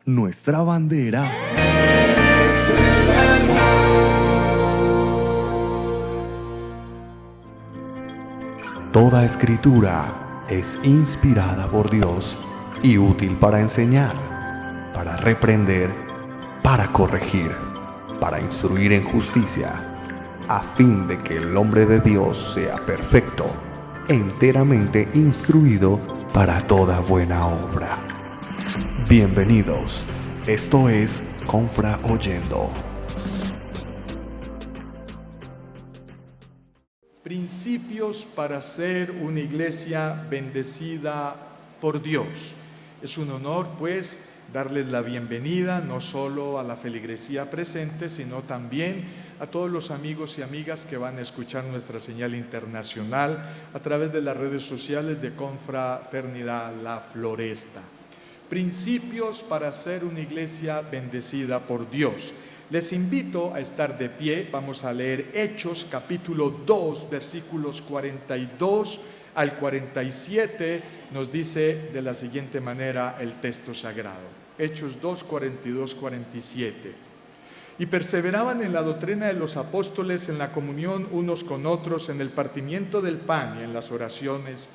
Nuestra bandera es el Toda escritura es inspirada por Dios y útil para enseñar, para reprender, para corregir, para instruir en justicia, a fin de que el hombre de Dios sea perfecto, enteramente instruido para toda buena obra. Bienvenidos, esto es Confra Oyendo. Principios para ser una iglesia bendecida por Dios. Es un honor, pues, darles la bienvenida no solo a la feligresía presente, sino también a todos los amigos y amigas que van a escuchar nuestra señal internacional a través de las redes sociales de Confraternidad La Floresta. Principios para ser una iglesia bendecida por Dios. Les invito a estar de pie. Vamos a leer Hechos capítulo 2, versículos 42 al 47. Nos dice de la siguiente manera el texto sagrado. Hechos 2, 42, 47. Y perseveraban en la doctrina de los apóstoles, en la comunión unos con otros, en el partimiento del pan y en las oraciones.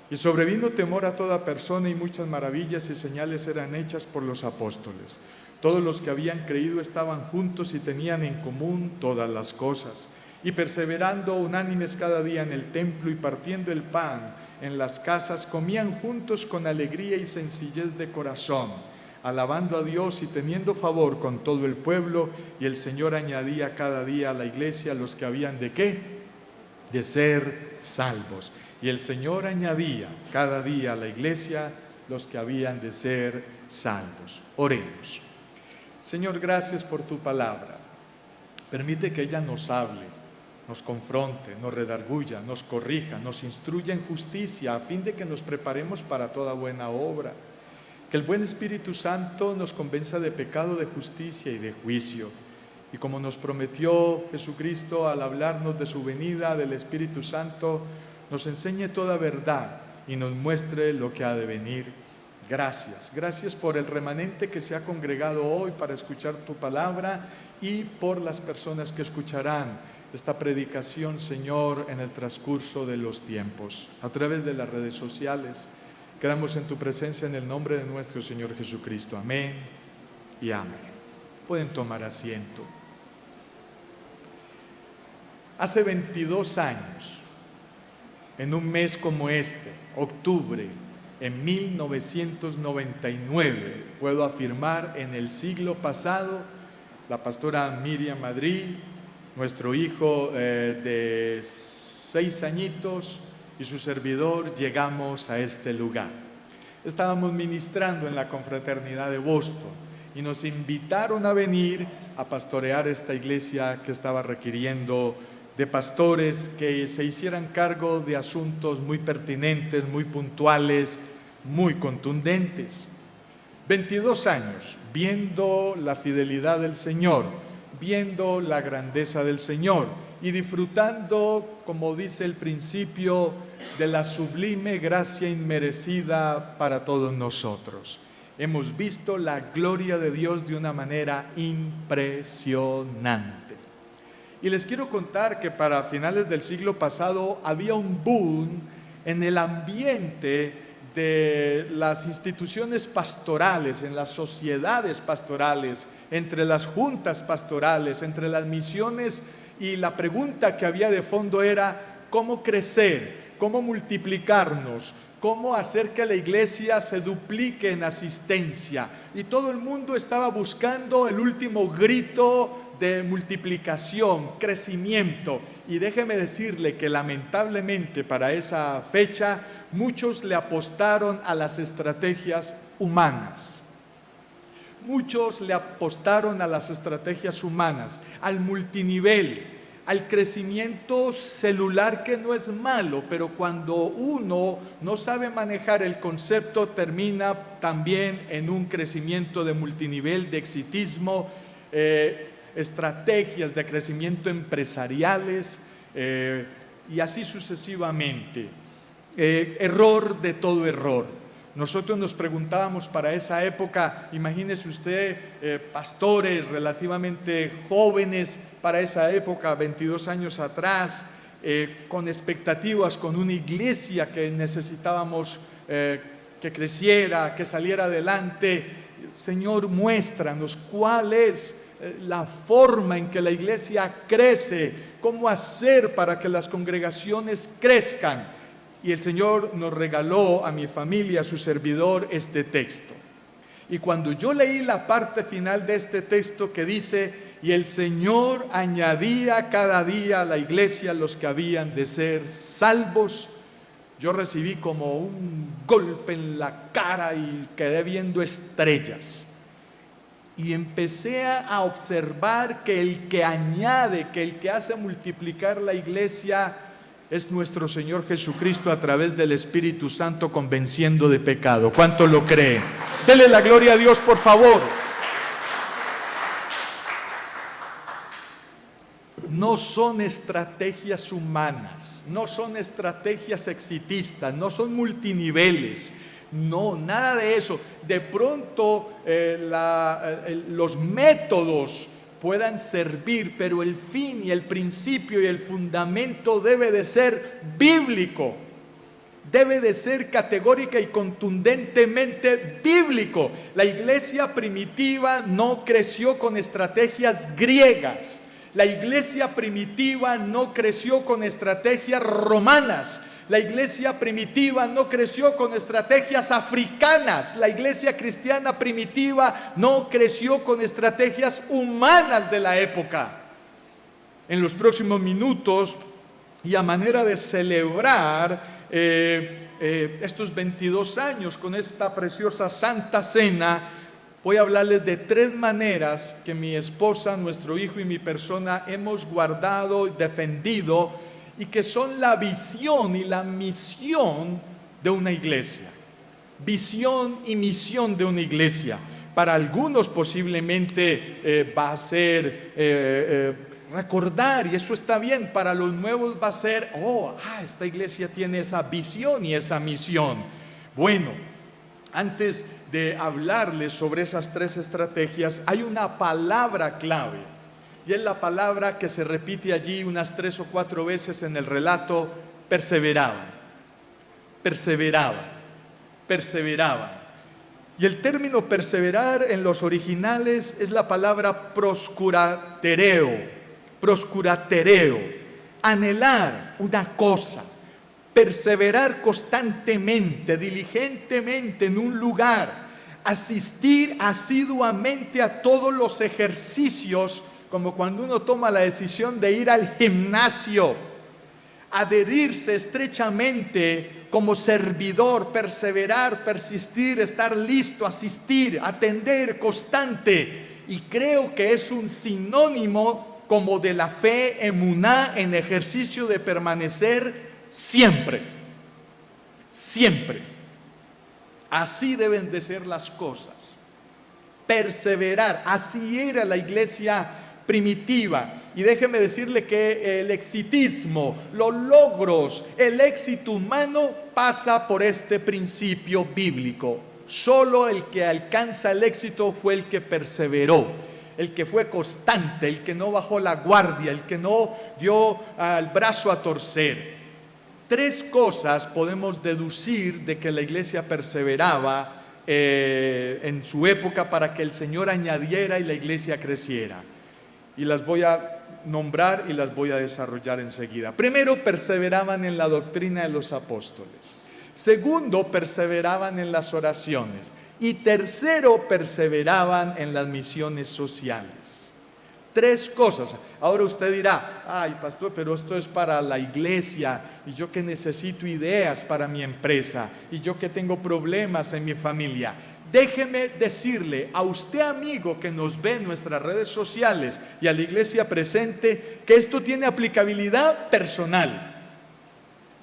Y sobrevino temor a toda persona, y muchas maravillas y señales eran hechas por los apóstoles. Todos los que habían creído estaban juntos y tenían en común todas las cosas. Y perseverando unánimes cada día en el templo y partiendo el pan en las casas, comían juntos con alegría y sencillez de corazón, alabando a Dios y teniendo favor con todo el pueblo. Y el Señor añadía cada día a la iglesia los que habían de ¿qué? De ser salvos. Y el Señor añadía cada día a la iglesia los que habían de ser salvos. Oremos. Señor, gracias por tu palabra. Permite que ella nos hable, nos confronte, nos redarguya, nos corrija, nos instruya en justicia, a fin de que nos preparemos para toda buena obra. Que el buen Espíritu Santo nos convenza de pecado, de justicia y de juicio. Y como nos prometió Jesucristo al hablarnos de su venida, del Espíritu Santo, nos enseñe toda verdad y nos muestre lo que ha de venir. Gracias por el remanente que se ha congregado hoy para escuchar tu palabra y por las personas que escucharán esta predicación, Señor, en el transcurso de los tiempos, a través de las redes sociales. Quedamos en tu presencia en el nombre de nuestro Señor Jesucristo. Amén y amén. Pueden tomar asiento. Hace 22 años, en un mes como este, octubre, en 1999, puedo afirmar, en el siglo pasado, la pastora Miriam Madrid, nuestro hijo de 6 añitos y su servidor llegamos a este lugar. Estábamos ministrando en la confraternidad de Boston y nos invitaron a venir a pastorear esta iglesia que estaba requiriendo de pastores que se hicieran cargo de asuntos muy pertinentes, muy puntuales, muy contundentes. 22 años viendo la fidelidad del Señor, viendo la grandeza del Señor y disfrutando, como dice el principio, de la sublime gracia inmerecida para todos nosotros. Hemos visto la gloria de Dios de una manera impresionante. Y les quiero contar que para finales del siglo pasado había un boom en el ambiente de las instituciones pastorales, en las sociedades pastorales, entre las juntas pastorales, entre las misiones, y la pregunta que había de fondo era ¿cómo crecer? ¿Cómo multiplicarnos? ¿Cómo hacer que la iglesia se duplique en asistencia? Y todo el mundo estaba buscando el último grito de multiplicación, crecimiento. Y déjeme decirle que lamentablemente para esa fecha muchos le apostaron a las estrategias humanas. Muchos le apostaron a las estrategias humanas, al multinivel, al crecimiento celular, que no es malo, pero cuando uno no sabe manejar el concepto, termina también en un crecimiento de multinivel, de exitismo, estrategias de crecimiento empresariales y así sucesivamente. Error de todo error. Nosotros nos preguntábamos para esa época, imagínese usted, pastores relativamente jóvenes para esa época, 22 años atrás, con expectativas, con una iglesia que necesitábamos que creciera, que saliera adelante. Señor, muéstranos cuál es la forma en que la iglesia crece, cómo hacer para que las congregaciones crezcan. Y el Señor nos regaló a mi familia, a su servidor, este texto. Y cuando yo leí la parte final de este texto que dice: y el Señor añadía cada día a la iglesia los que habían de ser salvos, yo recibí como un golpe en la cara y quedé viendo estrellas. Y empecé a observar que el que añade, que el que hace multiplicar la iglesia es nuestro Señor Jesucristo a través del Espíritu Santo, convenciendo de pecado. ¿Cuánto lo creen? Dele la gloria a Dios, por favor. No son estrategias humanas, no son estrategias exitistas, no son multiniveles, no, nada de eso. De pronto los métodos puedan servir, pero el fin y el principio y el fundamento debe de ser bíblico, debe de ser categórica y contundentemente bíblico. La iglesia primitiva no creció con estrategias griegas, la iglesia primitiva no creció con estrategias romanas, la iglesia primitiva no creció con estrategias africanas. La iglesia cristiana primitiva no creció con estrategias humanas de la época. En los próximos minutos, y a manera de celebrar estos 22 años con esta preciosa Santa Cena, voy a hablarles de 3 maneras que mi esposa, nuestro hijo y mi persona hemos guardado y defendido, y que son la visión y la misión de una iglesia. Visión y misión de una iglesia. Para algunos posiblemente va a ser recordar, y eso está bien. Para los nuevos va a ser, esta iglesia tiene esa visión y esa misión. Bueno, antes de hablarles sobre esas 3 estrategias, hay una palabra clave. Y es la palabra que se repite allí unas 3 o 4 veces en el relato: perseveraban, perseveraban, perseveraban. Y el término perseverar en los originales es la palabra proscuratereo, proscuratereo, anhelar una cosa, perseverar constantemente, diligentemente en un lugar, asistir asiduamente a todos los ejercicios, como cuando uno toma la decisión de ir al gimnasio, adherirse estrechamente como servidor, perseverar, persistir, estar listo, asistir, atender, constante. Y creo que es un sinónimo como de la fe, emuná, en ejercicio de permanecer siempre, siempre. Así deben de ser las cosas. Perseverar, así era la iglesia primitiva. Y déjeme decirle que el exitismo, los logros, el éxito humano pasa por este principio bíblico. Solo el que alcanza el éxito fue el que perseveró, el que fue constante, el que no bajó la guardia, el que no dio el brazo a torcer. 3 cosas podemos deducir de que la iglesia perseveraba en su época para que el Señor añadiera y la iglesia creciera. Y las voy a nombrar y las voy a desarrollar enseguida. Primero, perseveraban en la doctrina de los apóstoles. Segundo, perseveraban en las oraciones. Y tercero, perseveraban en las misiones sociales. 3 cosas. Ahora usted dirá: ay, pastor, pero esto es para la iglesia, y yo que necesito ideas para mi empresa, y yo que tengo problemas en mi familia. Déjeme decirle a usted, amigo, que nos ve en nuestras redes sociales, y a la iglesia presente, que esto tiene aplicabilidad personal.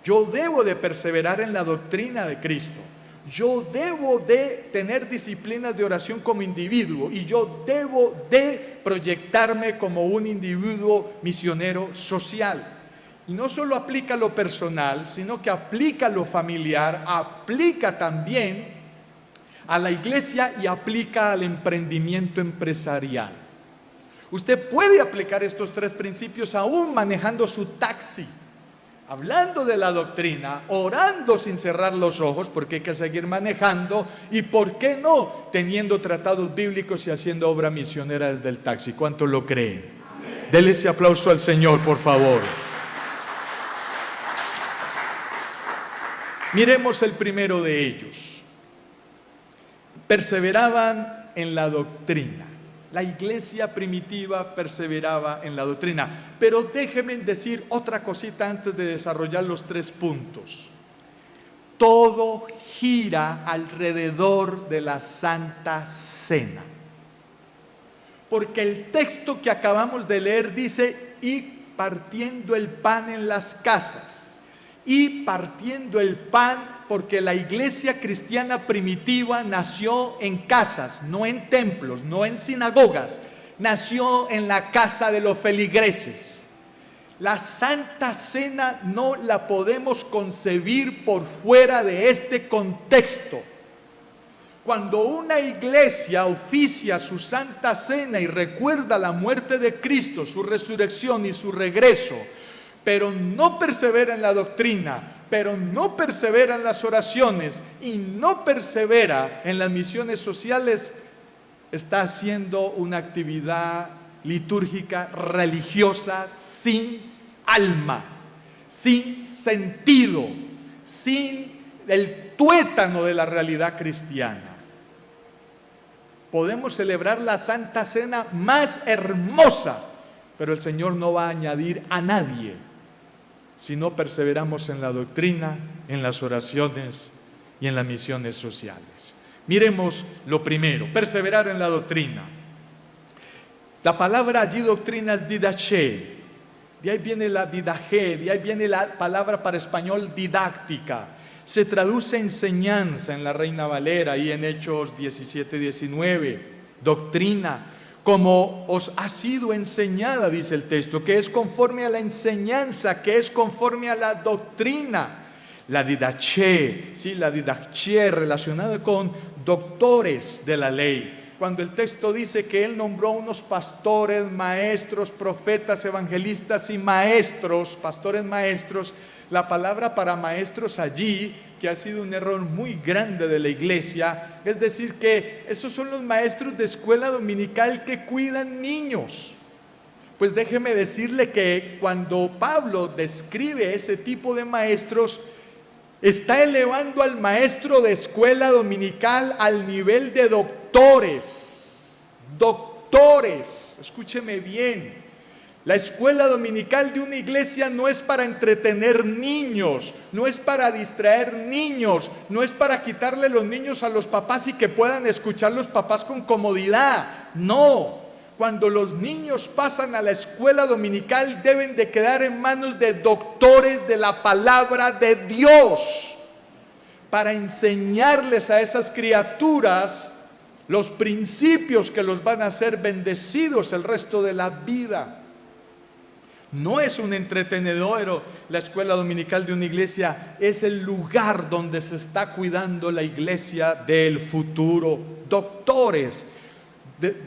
Yo debo de perseverar en la doctrina de Cristo. Yo debo de tener disciplinas de oración como individuo, y yo debo de proyectarme como un individuo misionero social. Y no solo aplica lo personal, sino que aplica lo familiar, aplica también a la iglesia y aplica al emprendimiento empresarial. Usted puede aplicar estos 3 principios aún manejando su taxi, hablando de la doctrina, orando sin cerrar los ojos, porque hay que seguir manejando, y por qué no, teniendo tratados bíblicos y haciendo obra misionera desde el taxi. ¿Cuántos lo creen? Amén. Dele ese aplauso al Señor, por favor. Miremos el primero de ellos. Perseveraban en la doctrina. La iglesia primitiva perseveraba en la doctrina. Pero déjenme decir otra cosita antes de desarrollar los 3 puntos. Todo gira alrededor de la Santa Cena. Porque el texto que acabamos de leer dice: y partiendo el pan en las casas. Y partiendo el pan, porque la iglesia cristiana primitiva nació en casas, no en templos, no en sinagogas, nació en la casa de los feligreses. La Santa Cena no la podemos concebir por fuera de este contexto. Cuando una iglesia oficia su Santa Cena y recuerda la muerte de Cristo, su resurrección y su regreso, pero no persevera en la doctrina, pero no persevera en las oraciones y no persevera en las misiones sociales, está haciendo una actividad litúrgica religiosa sin alma, sin sentido, sin el tuétano de la realidad cristiana. Podemos celebrar la Santa Cena más hermosa, pero el Señor no va a añadir a nadie si no perseveramos en la doctrina, en las oraciones y en las misiones sociales. Miremos lo primero, perseverar en la doctrina. La palabra allí doctrina es didaché, de ahí viene la didaje, de ahí viene la palabra para español didáctica. Se traduce enseñanza en la Reina Valera y en Hechos 17-19, doctrina. Como os ha sido enseñada, dice el texto, que es conforme a la enseñanza, que es conforme a la doctrina. La didaché, ¿sí? La didaché relacionada con doctores de la ley. Cuando el texto dice que él nombró unos pastores, maestros, profetas, evangelistas y maestros, pastores maestros, la palabra para maestros allí, que ha sido un error muy grande de la iglesia, es decir que esos son los maestros de escuela dominical que cuidan niños. Pues déjeme decirle que cuando Pablo describe ese tipo de maestros, está elevando al maestro de escuela dominical al nivel de doctores. Doctores, escúcheme bien. La escuela dominical de una iglesia no es para entretener niños, no es para distraer niños, no es para quitarle los niños a los papás y que puedan escuchar los papás con comodidad. No, cuando los niños pasan a la escuela dominical deben de quedar en manos de doctores de la palabra de Dios para enseñarles a esas criaturas los principios que los van a hacer bendecidos el resto de la vida. No es un entretenedero la escuela dominical de una iglesia, es el lugar donde se está cuidando la iglesia del futuro. Doctores,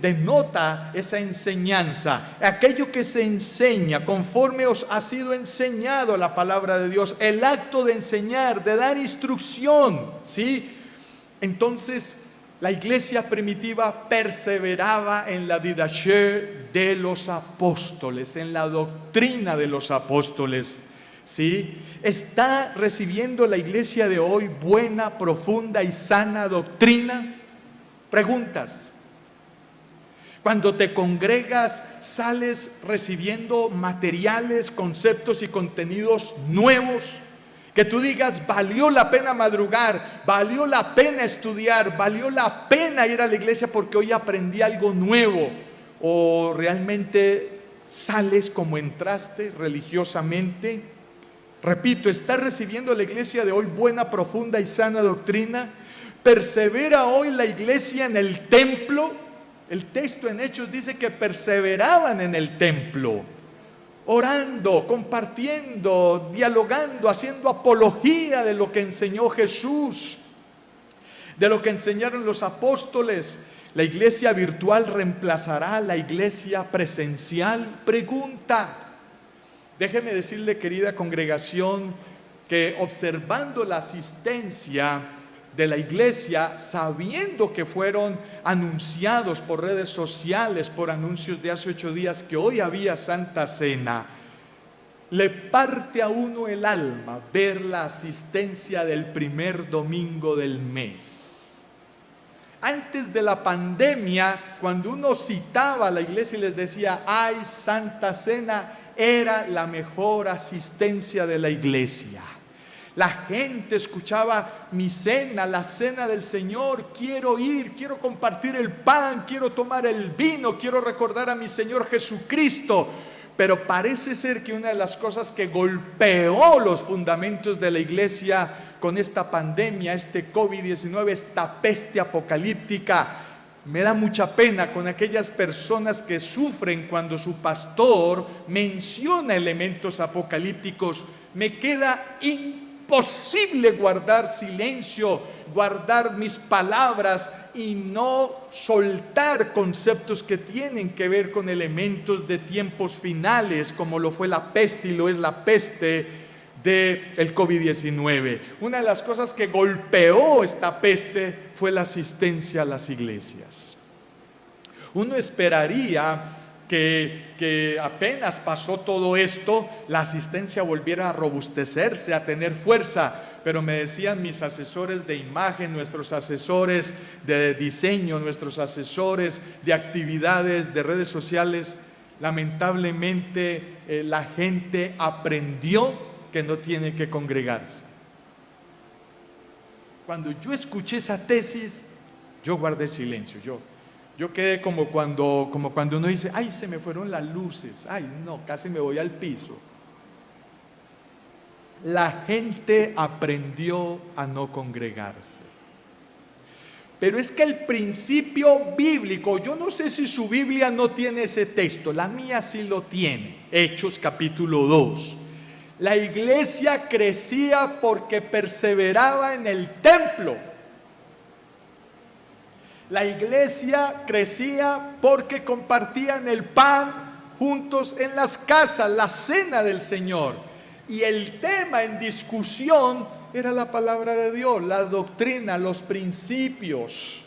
denota esa enseñanza, aquello que se enseña conforme os ha sido enseñado la palabra de Dios, el acto de enseñar, de dar instrucción, ¿sí? Entonces, la iglesia primitiva perseveraba en la didaché de los apóstoles, en la doctrina de los apóstoles, ¿sí? ¿Está recibiendo la iglesia de hoy buena, profunda y sana doctrina? Preguntas. Cuando te congregas, sales recibiendo materiales, conceptos y contenidos nuevos. Que tú digas, valió la pena madrugar, valió la pena estudiar, valió la pena ir a la iglesia porque hoy aprendí algo nuevo. O realmente sales como entraste religiosamente. Repito, ¿está recibiendo la iglesia de hoy buena, profunda y sana doctrina? ¿Persevera hoy la iglesia en el templo? El texto en Hechos dice que perseveraban en el templo, orando, compartiendo, dialogando, haciendo apología de lo que enseñó Jesús. de lo que enseñaron los apóstoles. ¿La iglesia virtual reemplazará a la iglesia presencial? Pregunta. Déjeme decirle, querida congregación, que observando la asistencia de la iglesia, sabiendo que fueron anunciados por redes sociales, por anuncios de hace 8 días, que hoy había Santa Cena, le parte a uno el alma ver la asistencia del primer domingo del mes. Antes de la pandemia, cuando uno citaba a la iglesia y les decía, ¡ay, Santa Cena!, era la mejor asistencia de la iglesia. La gente escuchaba mi cena, la cena del Señor. Quiero ir, quiero compartir el pan, quiero tomar el vino, quiero recordar a mi Señor Jesucristo. Pero parece ser que una de las cosas que golpeó los fundamentos de la iglesia con esta pandemia, este COVID-19, esta peste apocalíptica, me da mucha pena con aquellas personas que sufren cuando su pastor menciona elementos apocalípticos. Me queda imposible guardar silencio, guardar mis palabras y no soltar conceptos que tienen que ver con elementos de tiempos finales, como lo fue la peste y lo es la peste del COVID-19. Una de las cosas que golpeó esta peste fue la asistencia a las iglesias. Uno esperaría que apenas pasó todo esto, la asistencia volviera a robustecerse, a tener fuerza. Pero me decían mis asesores de imagen, nuestros asesores de diseño, nuestros asesores de actividades, de redes sociales, lamentablemente la gente aprendió que no tiene que congregarse. Cuando yo escuché esa tesis, yo guardé silencio. Yo quedé como cuando uno dice, ay, se me fueron las luces, ay, no, casi me voy al piso. La gente aprendió a no congregarse. Pero es que el principio bíblico, yo no sé si su Biblia no tiene ese texto, la mía sí lo tiene. Hechos capítulo 2. La iglesia crecía porque perseveraba en el templo. La iglesia crecía porque compartían el pan juntos en las casas, la cena del Señor. Y el tema en discusión era la palabra de Dios, la doctrina, los principios.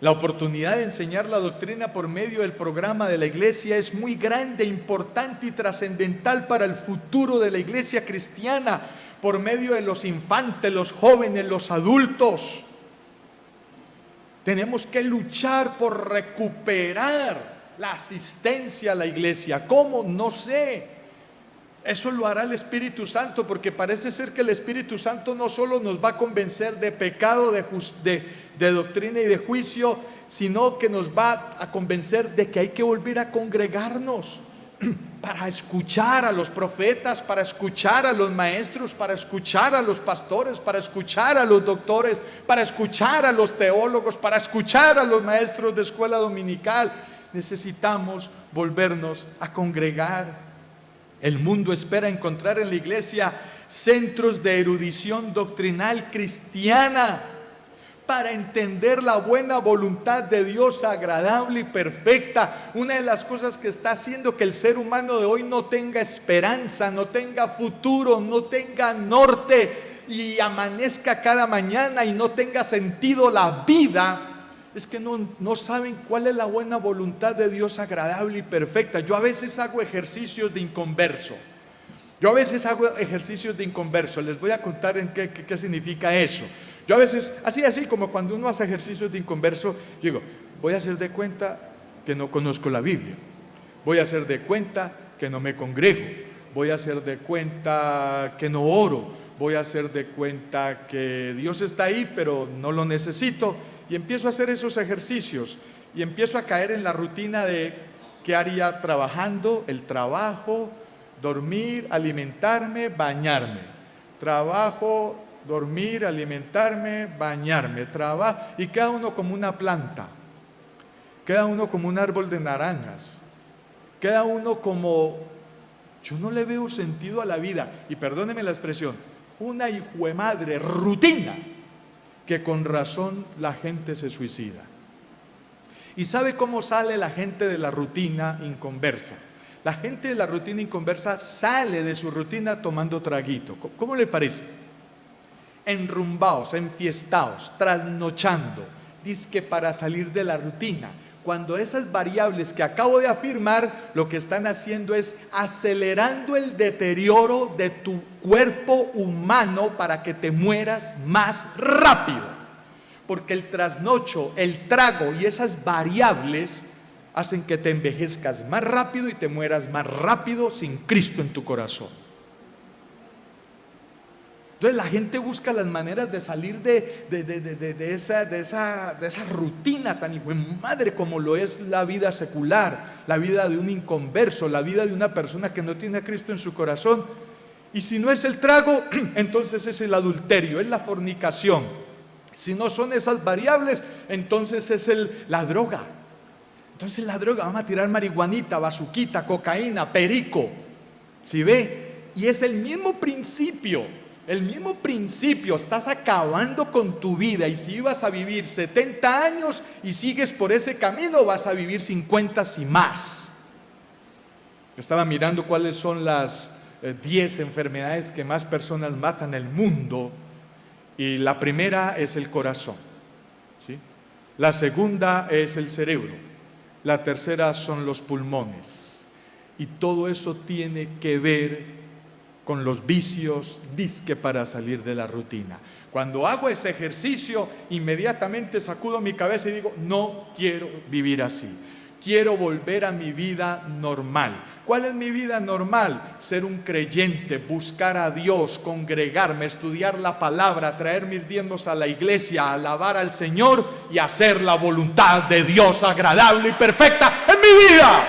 La oportunidad de enseñar la doctrina por medio del programa de la iglesia es muy grande, importante y trascendental para el futuro de la iglesia cristiana, por medio de los infantes, los jóvenes, los adultos. Tenemos que luchar por recuperar la asistencia a la iglesia. ¿Cómo? No sé. Eso lo hará el Espíritu Santo, porque parece ser que el Espíritu Santo no solo nos va a convencer de pecado, de doctrina y de juicio, sino que nos va a convencer de que hay que volver a congregarnos para escuchar a los profetas, para escuchar a los maestros, para escuchar a los pastores, para escuchar a los doctores, para escuchar a los teólogos, para escuchar a los maestros de escuela dominical. Necesitamos volvernos a congregar. El mundo espera encontrar en la iglesia centros de erudición doctrinal cristiana para entender la buena voluntad de Dios agradable y perfecta. Una de las cosas que está haciendo que el ser humano de hoy no tenga esperanza, no tenga futuro, no tenga norte y amanezca cada mañana y no tenga sentido la vida, es que no saben cuál es la buena voluntad de Dios agradable y perfecta. Yo a veces hago ejercicios de inconverso. Les voy a contar en qué significa eso. Yo a veces, así como cuando uno hace ejercicios de inconverso, yo digo, voy a hacer de cuenta que no conozco la Biblia. Voy a hacer de cuenta que no me congrego. Voy a hacer de cuenta que no oro. Voy a hacer de cuenta que Dios está ahí, pero no lo necesito. Y empiezo a hacer esos ejercicios y empiezo a caer en la rutina de qué haría trabajando, el trabajo, dormir, alimentarme, bañarme. Trabajo, dormir, alimentarme, bañarme. Trabajo, y cada uno como una planta, cada uno como un árbol de naranjas, cada uno como, yo no le veo sentido a la vida. Y perdóneme la expresión, una hijuemadre rutina. que con razón la gente se suicida. ¿Y sabe cómo sale la gente de la rutina inconversa? La gente de la rutina inconversa sale de su rutina tomando traguito. ¿Cómo le parece? Enrumbados, enfiestados, trasnochando, dizque para salir de la rutina. Cuando esas variables que acabo de afirmar, lo que están haciendo es acelerando el deterioro de tu cuerpo humano para que te mueras más rápido. Porque el trasnocho, el trago y esas variables hacen que te envejezcas más rápido y te mueras más rápido sin Cristo en tu corazón. Entonces la gente busca las maneras de salir de esa rutina tan hijo de madre como lo es la vida secular, la vida de un inconverso, la vida de una persona que no tiene a Cristo en su corazón. Y si no es el trago, entonces es el adulterio, es la fornicación. Si no son esas variables, entonces es la droga. Entonces la droga, vamos a tirar marihuanita, bazuquita, cocaína, perico. ¿Sí ve? Y es el mismo principio. El mismo principio, estás acabando con tu vida, y si ibas a vivir 70 años y sigues por ese camino, vas a vivir 50 y más. Estaba mirando cuáles son las 10 enfermedades que más personas matan en el mundo, y la primera es el corazón, ¿sí? La segunda es el cerebro, la tercera son los pulmones, y todo eso tiene que ver con los vicios, dizque para salir de la rutina. Cuando hago ese ejercicio, inmediatamente sacudo mi cabeza y digo, no quiero vivir así. Quiero volver a mi vida normal. ¿Cuál es mi vida normal? Ser un creyente, buscar a Dios, congregarme, estudiar la palabra, traer mis diezmos a la iglesia, alabar al Señor y hacer la voluntad de Dios agradable y perfecta en mi vida.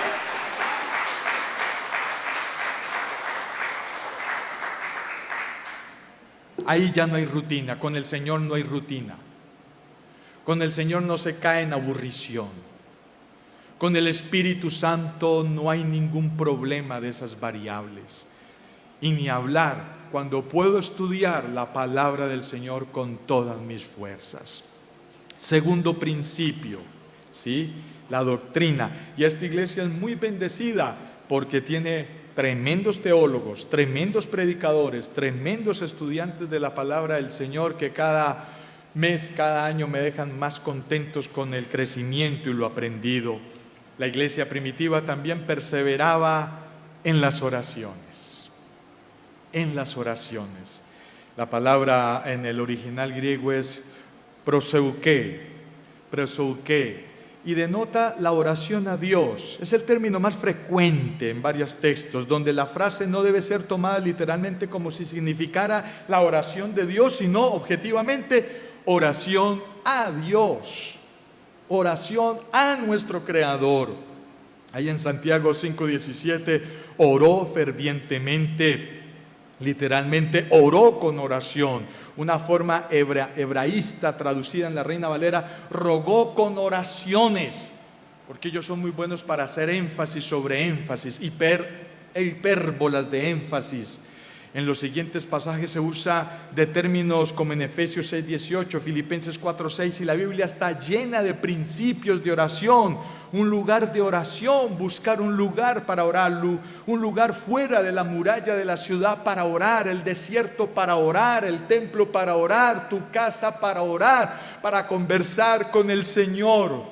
Ahí ya no hay rutina, con el Señor no hay rutina. Con el Señor no se cae en aburrición. Con el Espíritu Santo no hay ningún problema de esas variables. Y ni hablar cuando puedo estudiar la palabra del Señor con todas mis fuerzas. Segundo principio, ¿sí? La doctrina. Y esta iglesia es muy bendecida porque tiene tremendos teólogos, tremendos predicadores, tremendos estudiantes de la palabra del Señor que cada mes, cada año me dejan más contentos con el crecimiento y lo aprendido. La iglesia primitiva también perseveraba en las oraciones. En las oraciones. La palabra en el original griego es proseuké, y denota la oración a Dios. Es el término más frecuente en varios textos, donde la frase no debe ser tomada literalmente como si significara la oración de Dios, sino objetivamente oración a Dios, oración a nuestro Creador. Ahí en Santiago 5:17, oró fervientemente, literalmente oró con oración. Una forma hebraísta traducida en la Reina Valera, rogó con oraciones, porque ellos son muy buenos para hacer énfasis sobre énfasis, hipérbolas de énfasis. En los siguientes pasajes se usa de términos como en Efesios 6:18, Filipenses 4:6, y la Biblia está llena de principios de oración. Un lugar de oración, buscar un lugar para orar, un lugar fuera de la muralla de la ciudad para orar, el desierto para orar, el templo para orar, tu casa para orar, para conversar con el Señor.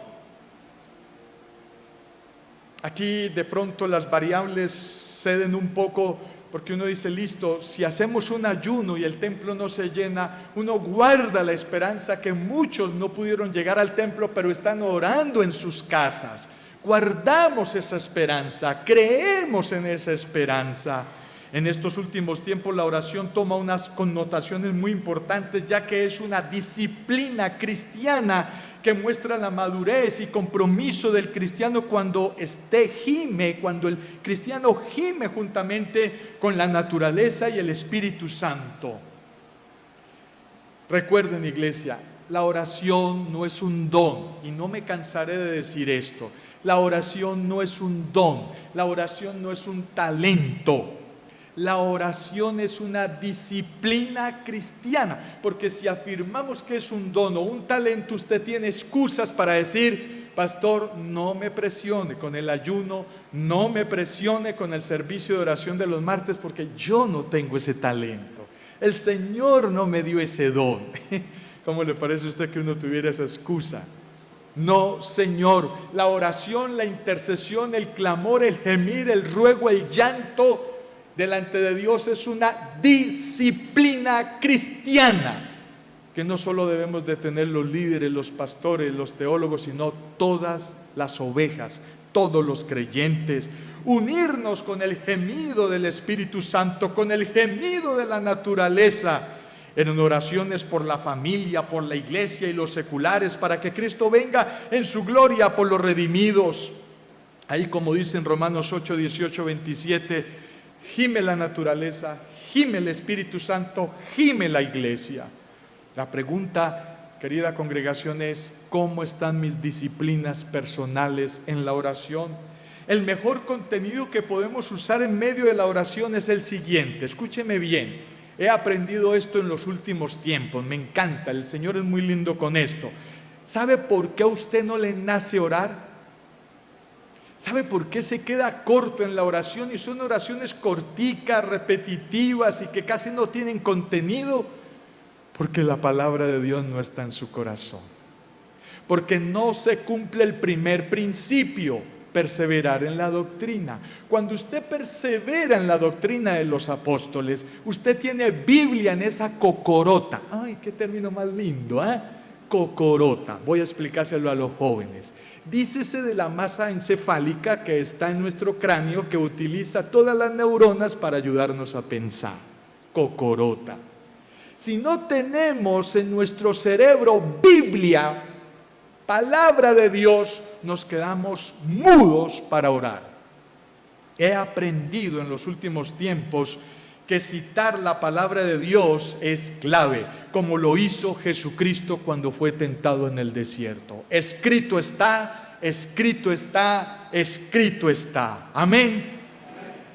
Aquí de pronto las variables ceden un poco, porque uno dice, listo, si hacemos un ayuno y el templo no se llena, uno guarda la esperanza que muchos no pudieron llegar al templo, pero están orando en sus casas. Guardamos esa esperanza, creemos en esa esperanza. En estos últimos tiempos la oración toma unas connotaciones muy importantes, ya que es una disciplina cristiana que muestra la madurez y compromiso del cristiano cuando cuando el cristiano gime juntamente con la naturaleza y el Espíritu Santo. Recuerden, iglesia, la oración no es un don, y no me cansaré de decir esto. La oración no es un don, la oración no es un talento. La oración es una disciplina cristiana, porque si afirmamos que es un don o un talento, usted tiene excusas para decir: pastor, no me presione con el ayuno, no me presione con el servicio de oración de los martes, porque yo no tengo ese talento. El Señor no me dio ese don. ¿Cómo le parece a usted que uno tuviera esa excusa? No, Señor, la oración, la intercesión, el clamor, el gemir, el ruego, el llanto delante de Dios es una disciplina cristiana que no solo debemos de tener los líderes, los pastores, los teólogos, sino todas las ovejas, todos los creyentes. Unirnos con el gemido del Espíritu Santo, con el gemido de la naturaleza, en oraciones por la familia, por la iglesia y los seculares, para que Cristo venga en su gloria por los redimidos. Ahí, como dice en Romanos 8, 18, 27, gime la naturaleza, gime el Espíritu Santo, gime la iglesia. La pregunta, querida congregación, es: ¿cómo están mis disciplinas personales en la oración? El mejor contenido que podemos usar en medio de la oración es el siguiente. Escúcheme bien. He aprendido esto en los últimos tiempos, me encanta, el Señor es muy lindo con esto. ¿Sabe por qué a usted no le nace orar? ¿Sabe por qué se queda corto en la oración y son oraciones corticas, repetitivas y que casi no tienen contenido? Porque la palabra de Dios no está en su corazón. Porque no se cumple el primer principio: perseverar en la doctrina. Cuando usted persevera en la doctrina de los apóstoles, usted tiene Biblia en esa cocorota. Ay, qué término más lindo, ¿eh? Cocorota. Voy a explicárselo a los jóvenes. Dícese de la masa encefálica que está en nuestro cráneo, que utiliza todas las neuronas para ayudarnos a pensar. Cocorota. Si no tenemos en nuestro cerebro Biblia, palabra de Dios, nos quedamos mudos para orar. He aprendido en los últimos tiempos que citar la palabra de Dios es clave, como lo hizo Jesucristo cuando fue tentado en el desierto. Escrito está, escrito está, escrito está. Amén.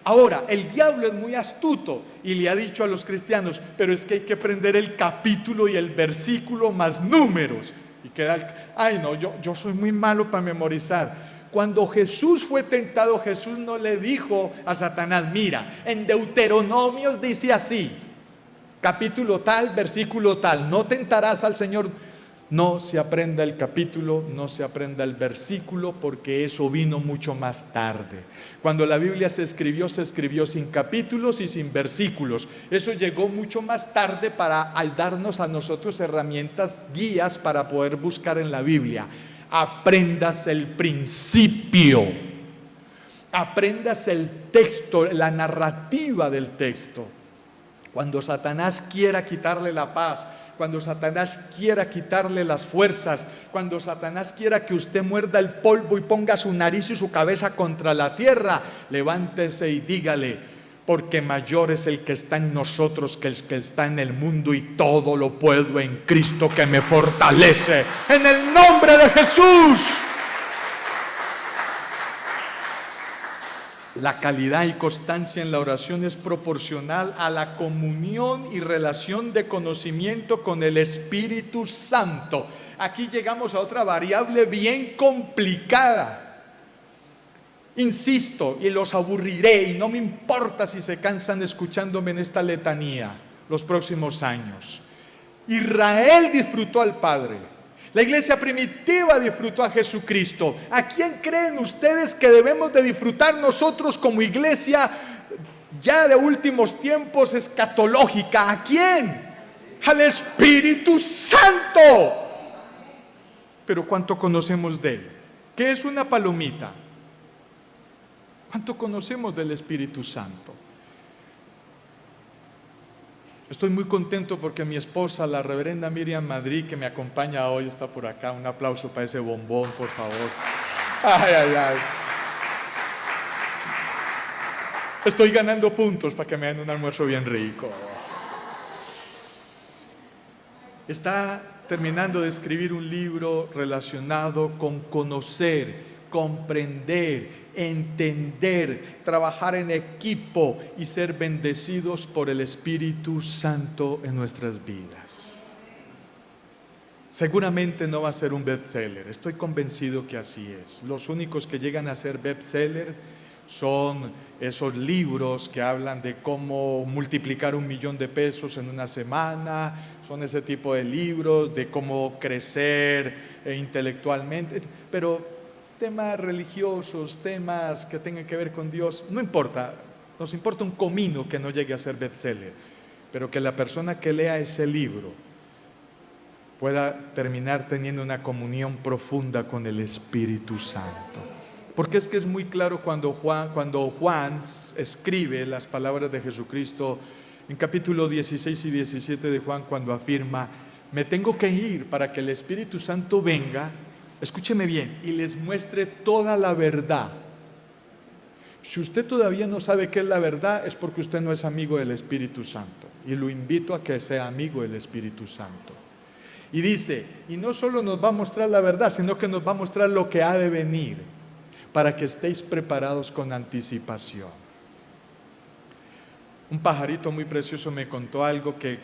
Ahora, el diablo es muy astuto y le ha dicho a los cristianos: pero es que hay que aprender el capítulo y el versículo más números. Y queda, ay no, yo soy muy malo para memorizar. Cuando Jesús fue tentado, Jesús no le dijo a Satanás: mira, en Deuteronomios dice así, capítulo tal, versículo tal, no tentarás al Señor. No se aprenda el capítulo, no se aprenda el versículo, porque eso vino mucho más tarde. Cuando la Biblia se escribió sin capítulos y sin versículos. Eso llegó mucho más tarde para darnos a nosotros herramientas, guías para poder buscar en la Biblia. Aprendas el principio, aprendas el texto, la narrativa del texto. Cuando Satanás quiera quitarle la paz, cuando Satanás quiera quitarle las fuerzas, cuando Satanás quiera que usted muerda el polvo y ponga su nariz y su cabeza contra la tierra, levántese y dígale: porque mayor es el que está en nosotros que el que está en el mundo, y todo lo puedo en Cristo que me fortalece. En el nombre de Jesús. La calidad y constancia en la oración es proporcional a la comunión y relación de conocimiento con el Espíritu Santo. Aquí llegamos a otra variable bien complicada. Insisto, y los aburriré, y no me importa si se cansan escuchándome en esta letanía los próximos años. Israel disfrutó al Padre. La iglesia primitiva disfrutó a Jesucristo. ¿A quién creen ustedes que debemos de disfrutar nosotros como iglesia ya de últimos tiempos, escatológica? ¿A quién? Al Espíritu Santo. Pero ¿cuánto conocemos de Él? ¿Qué es una palomita? ¿Cuánto conocemos del Espíritu Santo? Estoy muy contento porque mi esposa, la reverenda Miriam Madrid, que me acompaña hoy, está por acá. Un aplauso para ese bombón, por favor. Ay, ay, ay. Estoy ganando puntos para que me den un almuerzo bien rico. Está terminando de escribir un libro relacionado con conocer, comprender, entender, trabajar en equipo y ser bendecidos por el Espíritu Santo en nuestras vidas. Seguramente no va a ser un bestseller, estoy convencido que así es. Los únicos que llegan a ser bestseller son esos libros que hablan de cómo multiplicar $1,000,000 en una semana, son ese tipo de libros de cómo crecer intelectualmente, pero temas religiosos, temas que tengan que ver con Dios, no importa, nos importa un comino que no llegue a ser bestseller, pero que la persona que lea ese libro pueda terminar teniendo una comunión profunda con el Espíritu Santo. Porque es que es muy claro cuando Juan escribe las palabras de Jesucristo en capítulo 16 y 17 de Juan, cuando afirma: me tengo que ir para que el Espíritu Santo venga, escúcheme bien, y les muestre toda la verdad. Si usted todavía no sabe qué es la verdad, es porque usted no es amigo del Espíritu Santo, y lo invito a que sea amigo del Espíritu Santo. Y dice, y no solo nos va a mostrar la verdad, sino que nos va a mostrar lo que ha de venir, para que estéis preparados con anticipación. Un pajarito muy precioso me contó algo que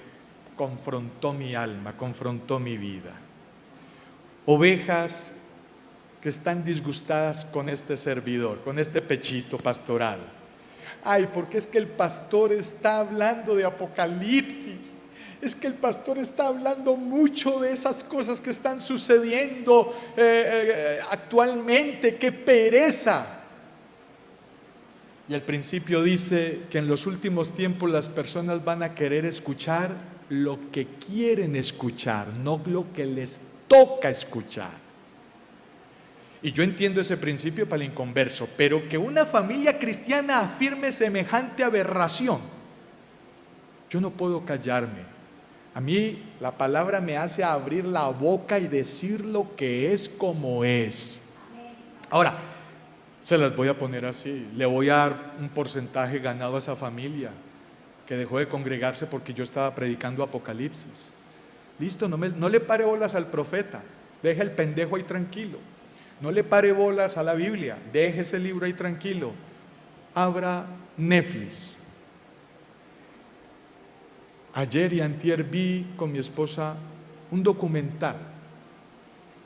confrontó mi alma, confrontó mi vida. Ovejas que están disgustadas con este servidor, con este pechito pastoral. Ay, porque es que el pastor está hablando de Apocalipsis. Es que el pastor está hablando mucho de esas cosas que están sucediendo actualmente. ¡Qué pereza! Y al principio dice que en los últimos tiempos las personas van a querer escuchar lo que quieren escuchar, no lo que les toca escuchar. Y yo entiendo ese principio para el inconverso, pero que una familia cristiana afirme semejante aberración, yo no puedo callarme. A mí la palabra me hace abrir la boca y decir lo que es como es. Ahora, se las voy a poner así, le voy a dar un porcentaje ganado a esa familia que dejó de congregarse porque yo estaba predicando Apocalipsis. Listo, no le pare bolas al profeta, deje el pendejo ahí tranquilo. No le pare bolas a la Biblia, deje ese libro ahí tranquilo. Abra Netflix. Ayer y antier vi con mi esposa un documental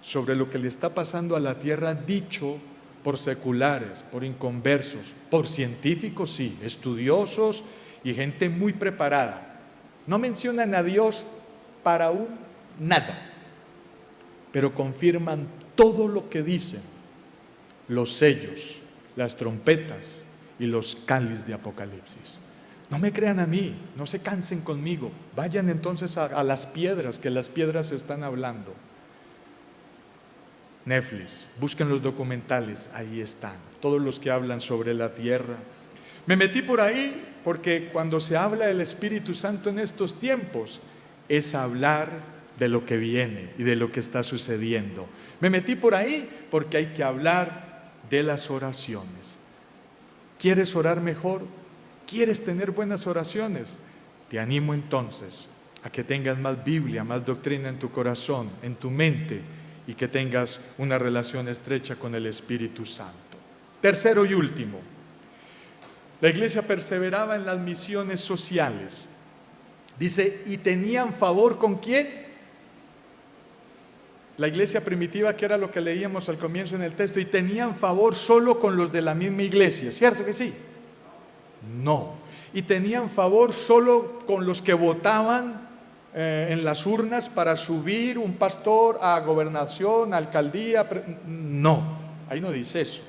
sobre lo que le está pasando a la tierra, dicho por seculares, por inconversos, por científicos, sí, estudiosos y gente muy preparada. No mencionan a Dios para nada, pero confirman todo lo que dicen los sellos, las trompetas y los cáliz de Apocalipsis. No me crean a mí, no se cansen conmigo, vayan entonces a las piedras, que las piedras están hablando. Netflix, busquen los documentales, ahí están, todos los que hablan sobre la tierra. Me metí por ahí porque cuando se habla del Espíritu Santo en estos tiempos, es hablar de lo que viene y de lo que está sucediendo. Me metí por ahí porque hay que hablar de las oraciones. ¿Quieres orar mejor? ¿Quieres tener buenas oraciones? Te animo entonces a que tengas más Biblia, más doctrina en tu corazón, en tu mente, y que tengas una relación estrecha con el Espíritu Santo. Tercero y último, la iglesia perseveraba en las misiones sociales. Dice, ¿y tenían favor con quién? La iglesia primitiva, que era lo que leíamos al comienzo en el texto, y tenían favor solo con los de la misma iglesia, ¿cierto que sí? No. Y tenían favor solo con los que votaban en las urnas para subir un pastor a gobernación, a alcaldía. No, ahí no dice eso.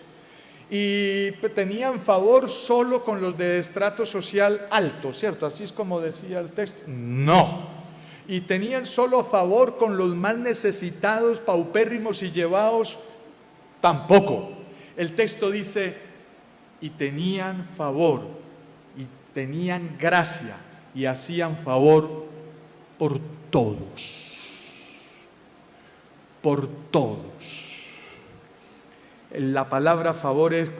Y tenían favor solo con los de estrato social alto, ¿cierto? Así es como decía el texto. No. Y tenían solo favor con los más necesitados, paupérrimos y llevados. Tampoco. El texto dice, y tenían favor, y tenían gracia, y hacían favor por todos. Por todos. La palabra favor es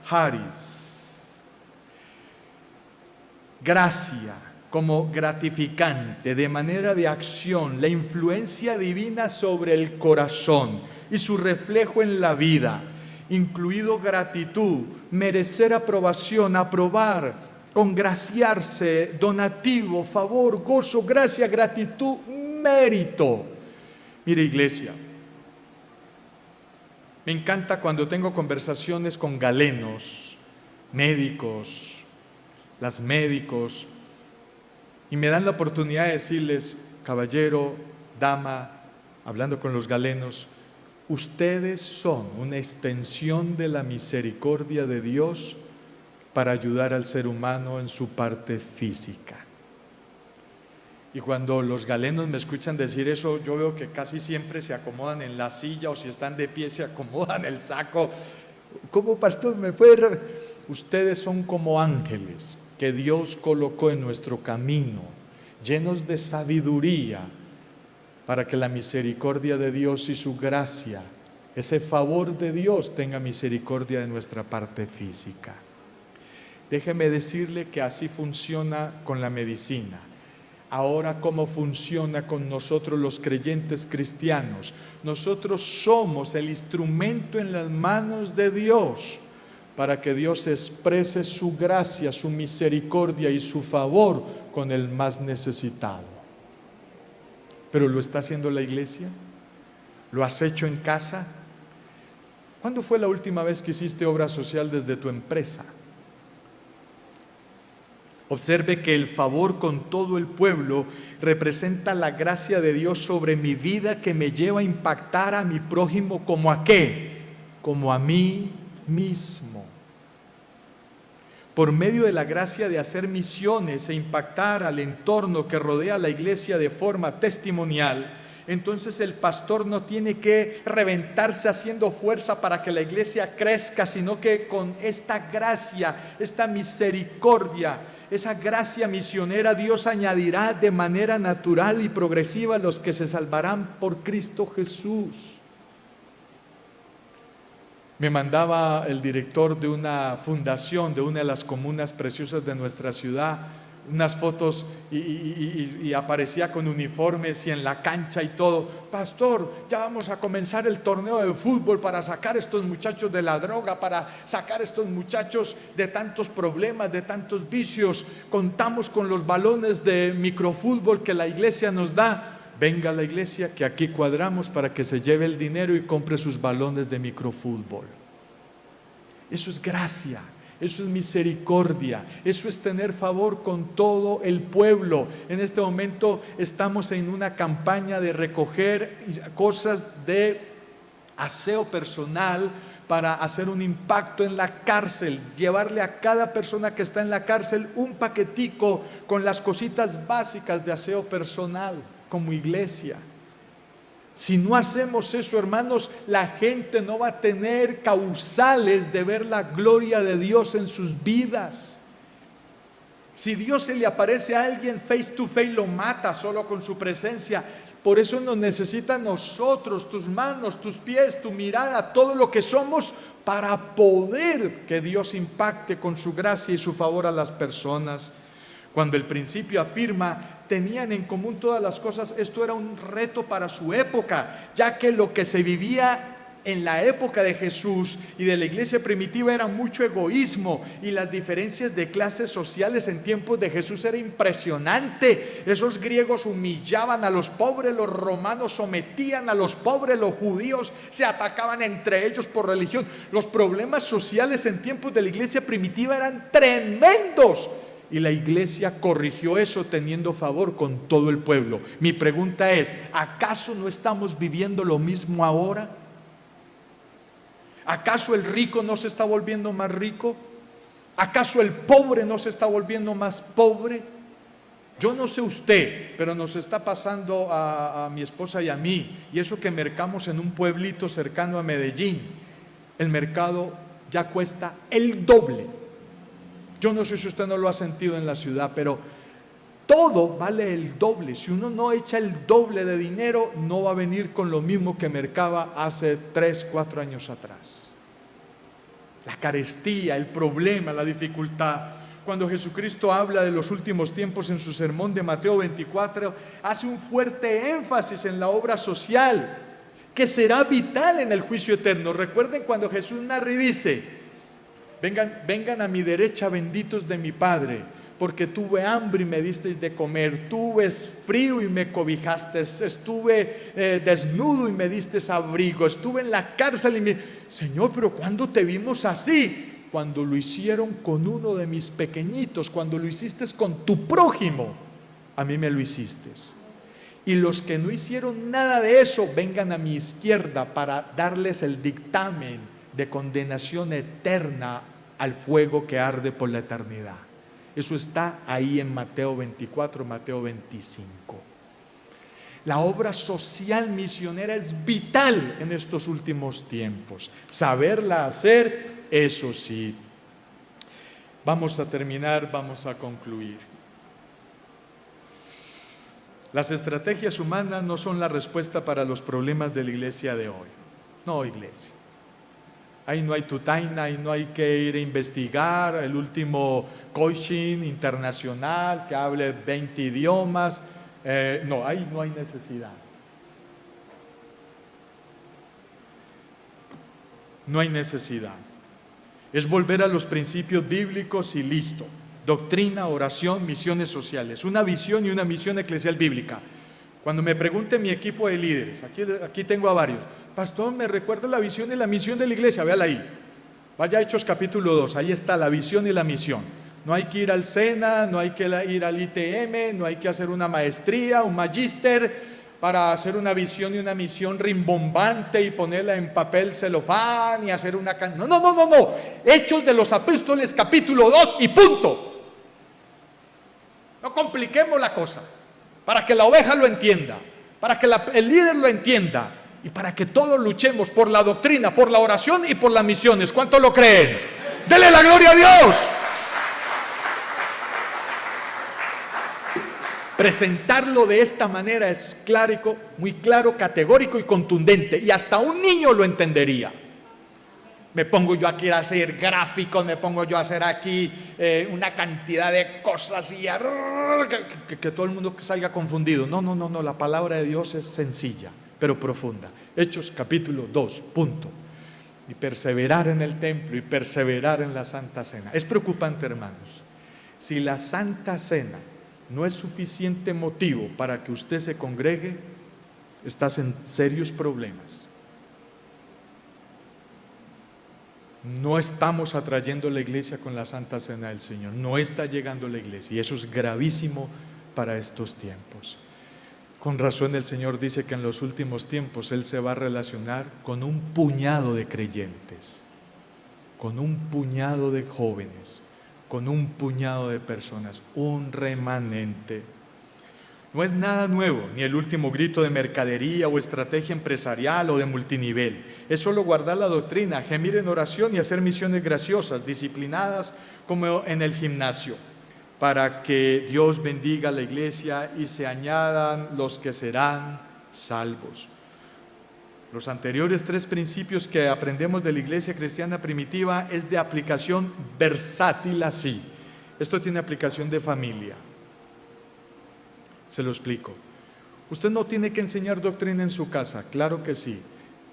charis. Gracia como gratificante, de manera de acción, la influencia divina sobre el corazón y su reflejo en la vida. incluido gratitud, merecer aprobación, aprobar, congraciarse, donativo, favor, gozo, gracia, gratitud, mérito. Mire, iglesia, me encanta cuando tengo conversaciones con galenos, médicos, las médicos, y me dan la oportunidad de decirles: caballero, dama, hablando con los galenos, ustedes son una extensión de la misericordia de Dios para ayudar al ser humano en su parte física. Y cuando los galenos me escuchan decir eso, yo veo que casi siempre se acomodan en la silla, o si están de pie se acomodan el saco. ¿Cómo, pastor, me puede...? Ustedes son como ángeles que Dios colocó en nuestro camino, llenos de sabiduría, para que la misericordia de Dios y su gracia, ese favor de Dios, tenga misericordia de nuestra parte física. Déjeme decirle que así funciona con la medicina. Ahora, ¿cómo funciona con nosotros los creyentes cristianos? Nosotros somos el instrumento en las manos de Dios para que Dios exprese su gracia, su misericordia y su favor con el más necesitado. ¿Pero lo está haciendo la iglesia? ¿Lo has hecho en casa? ¿Cuándo fue la última vez que hiciste obra social desde tu empresa? Observe que el favor con todo el pueblo representa la gracia de Dios sobre mi vida, que me lleva a impactar a mi prójimo. ¿Como a qué? Como a mí mismo. Por medio de la gracia de hacer misiones e impactar al entorno que rodea a la iglesia de forma testimonial, entonces el pastor no tiene que reventarse haciendo fuerza para que la iglesia crezca, sino que con esta gracia, esta misericordia, esa gracia misionera, Dios añadirá de manera natural y progresiva a los que se salvarán por Cristo Jesús. Me mandaba el director de una fundación de una de las comunas preciosas de nuestra ciudad unas fotos y aparecía con uniformes y en la cancha y todo. Pastor, ya vamos a comenzar el torneo de fútbol para sacar a estos muchachos de la droga, para sacar a estos muchachos de tantos problemas, de tantos vicios. Contamos con los balones de microfútbol que la iglesia nos da. Venga a la iglesia que aquí cuadramos para que se lleve el dinero y compre sus balones de microfútbol. Eso es gracia. Eso es misericordia, eso es tener favor con todo el pueblo. En este momento estamos en una campaña de recoger cosas de aseo personal para hacer un impacto en la cárcel, llevarle a cada persona que está en la cárcel un paquetico con las cositas básicas de aseo personal como iglesia. Si no hacemos eso, hermanos, la gente no va a tener causales de ver la gloria de Dios en sus vidas. Si Dios se le aparece a alguien face to face, lo mata solo con su presencia. Por eso nos necesita a nosotros, tus manos, tus pies, tu mirada, todo lo que somos, para poder que Dios impacte con su gracia y su favor a las personas. Cuando el principio afirma tenían en común todas las cosas, esto era un reto para su época, ya que lo que se vivía en la época de Jesús y de la iglesia primitiva era mucho egoísmo, y las diferencias de clases sociales en tiempos de Jesús era impresionante. Esos griegos humillaban a los pobres, los romanos sometían a los pobres, los judíos se atacaban entre ellos por religión. Los problemas sociales en tiempos de la iglesia primitiva eran tremendos. Y la iglesia corrigió eso teniendo favor con todo el pueblo. Mi pregunta es, ¿acaso no estamos viviendo lo mismo ahora? ¿Acaso el rico no se está volviendo más rico? ¿Acaso el pobre no se está volviendo más pobre? Yo no sé usted, pero nos está pasando a mi esposa y a mí. Y eso que mercamos en un pueblito cercano a Medellín. El mercado ya cuesta el doble. Yo no sé si usted no lo ha sentido en la ciudad, pero todo vale el doble. Si uno no echa el doble de dinero, no va a venir con lo mismo que mercaba hace 3, 4 años atrás. La carestía, el problema, la dificultad. Cuando Jesucristo habla de los últimos tiempos en su sermón de Mateo 24, hace un fuerte énfasis en la obra social. que será vital en el juicio eterno. Recuerden cuando Jesús narra y dice: vengan a mi derecha, benditos de mi Padre, porque tuve hambre y me disteis de comer, tuve frío y me cobijaste, estuve desnudo y me disteis abrigo, estuve en la cárcel y me... Señor, pero ¿cuándo te vimos así? Cuando lo hicieron con uno de mis pequeñitos, cuando lo hiciste con tu prójimo, a mí me lo hiciste. Y los que no hicieron nada de eso, vengan a mi izquierda para darles el dictamen de condenación eterna al fuego que arde por la eternidad. Eso está ahí en Mateo 24, Mateo 25. La obra social misionera es vital en estos últimos tiempos. Saberla hacer, eso sí. Vamos a terminar, vamos a concluir. Las estrategias humanas no son la respuesta para los problemas de la iglesia de hoy. No, iglesia. Ahí no hay tutaina, ahí no hay que ir a investigar el último coaching internacional que hable 20 idiomas. No, ahí no hay necesidad. No hay necesidad. Es volver a los principios bíblicos y listo. Doctrina, oración, misiones sociales. Una visión y una misión eclesial bíblica. Cuando me pregunte mi equipo de líderes, aquí tengo a varios. Pastor, ¿me recuerda la visión y la misión de la iglesia? Véala ahí. Vaya a Hechos capítulo 2, ahí está la visión y la misión. No hay que ir al SENA, no hay que ir al ITM, no hay que hacer una maestría, un magíster para hacer una visión y una misión rimbombante y ponerla en papel celofán y hacer una... No. Hechos de los Apóstoles capítulo 2 y punto. No compliquemos la cosa, para que la oveja lo entienda, para que el líder lo entienda y para que todos luchemos por la doctrina, por la oración y por las misiones. ¿Cuántos lo creen? ¡Dele la gloria a Dios! Presentarlo de esta manera es claro, muy claro, categórico y contundente, y hasta un niño lo entendería. Me pongo yo aquí a hacer gráficos, me pongo yo a hacer aquí una cantidad de cosas y que todo el mundo salga confundido. No, la palabra de Dios es sencilla, pero profunda. Hechos capítulo 2, punto. Y perseverar en el templo y perseverar en la Santa Cena. Es preocupante, hermanos. Si la Santa Cena no es suficiente motivo para que usted se congregue, estás en serios problemas. No estamos atrayendo la iglesia con la Santa Cena del Señor. No está llegando la iglesia. Y eso es gravísimo para estos tiempos. Con razón el Señor dice que en los últimos tiempos Él se va a relacionar con un puñado de creyentes, con un puñado de jóvenes, con un puñado de personas, un remanente. No es nada nuevo, ni el último grito de mercadería o estrategia empresarial o de multinivel. Es solo guardar la doctrina, gemir en oración y hacer misiones graciosas, disciplinadas como en el gimnasio, para que Dios bendiga a la iglesia y se añadan los que serán salvos. Los anteriores 3 principios que aprendemos de la iglesia cristiana primitiva es de aplicación versátil así. Esto tiene aplicación de familia. Se lo explico. Usted no tiene que enseñar doctrina en su casa, claro que sí.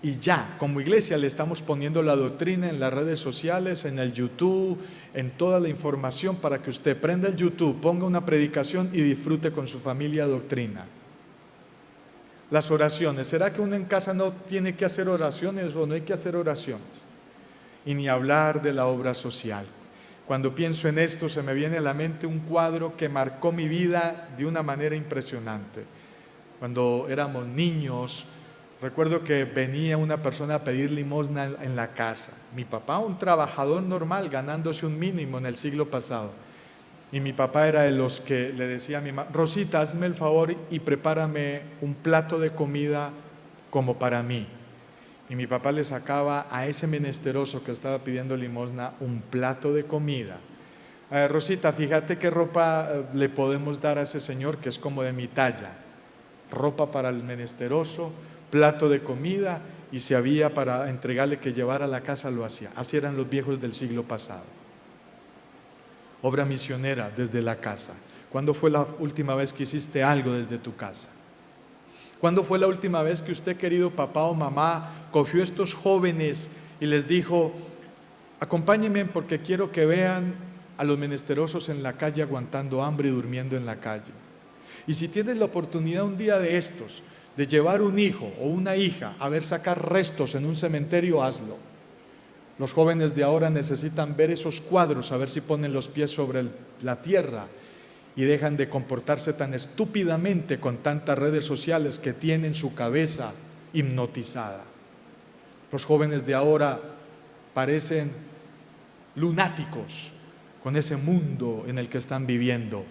Y ya, como iglesia le estamos poniendo la doctrina en las redes sociales, en el YouTube, en toda la información para que usted prenda el YouTube, ponga una predicación y disfrute con su familia doctrina. Las oraciones, ¿será que uno en casa no tiene que hacer oraciones o no hay que hacer oraciones? Y ni hablar de la obra social. Cuando pienso en esto se me viene a la mente un cuadro que marcó mi vida de una manera impresionante. Cuando éramos niños, recuerdo que venía una persona a pedir limosna en la casa. Mi papá, un trabajador normal, ganándose un mínimo en el siglo pasado. Y mi papá era de los que le decía a mi mamá: Rosita, hazme el favor y prepárame un plato de comida como para mí. Y mi papá le sacaba a ese menesteroso que estaba pidiendo limosna un plato de comida. Rosita, fíjate qué ropa le podemos dar a ese señor que es como de mi talla. Ropa para el menesteroso, plato de comida, y si había para entregarle que llevara a la casa, lo hacía. Así eran los viejos del siglo pasado. Obra misionera desde la casa. ¿Cuándo fue la última vez que hiciste algo desde tu casa? ¿Cuándo fue la última vez que usted, querido papá o mamá, cogió a estos jóvenes y les dijo: acompáñenme porque quiero que vean a los menesterosos en la calle aguantando hambre y durmiendo en la calle? Y si tienes la oportunidad un día de estos de llevar un hijo o una hija a ver sacar restos en un cementerio, hazlo. Los jóvenes de ahora necesitan ver esos cuadros, a ver si ponen los pies sobre la tierra y dejan de comportarse tan estúpidamente con tantas redes sociales que tienen su cabeza hipnotizada. Los jóvenes de ahora parecen lunáticos con ese mundo en el que están viviendo.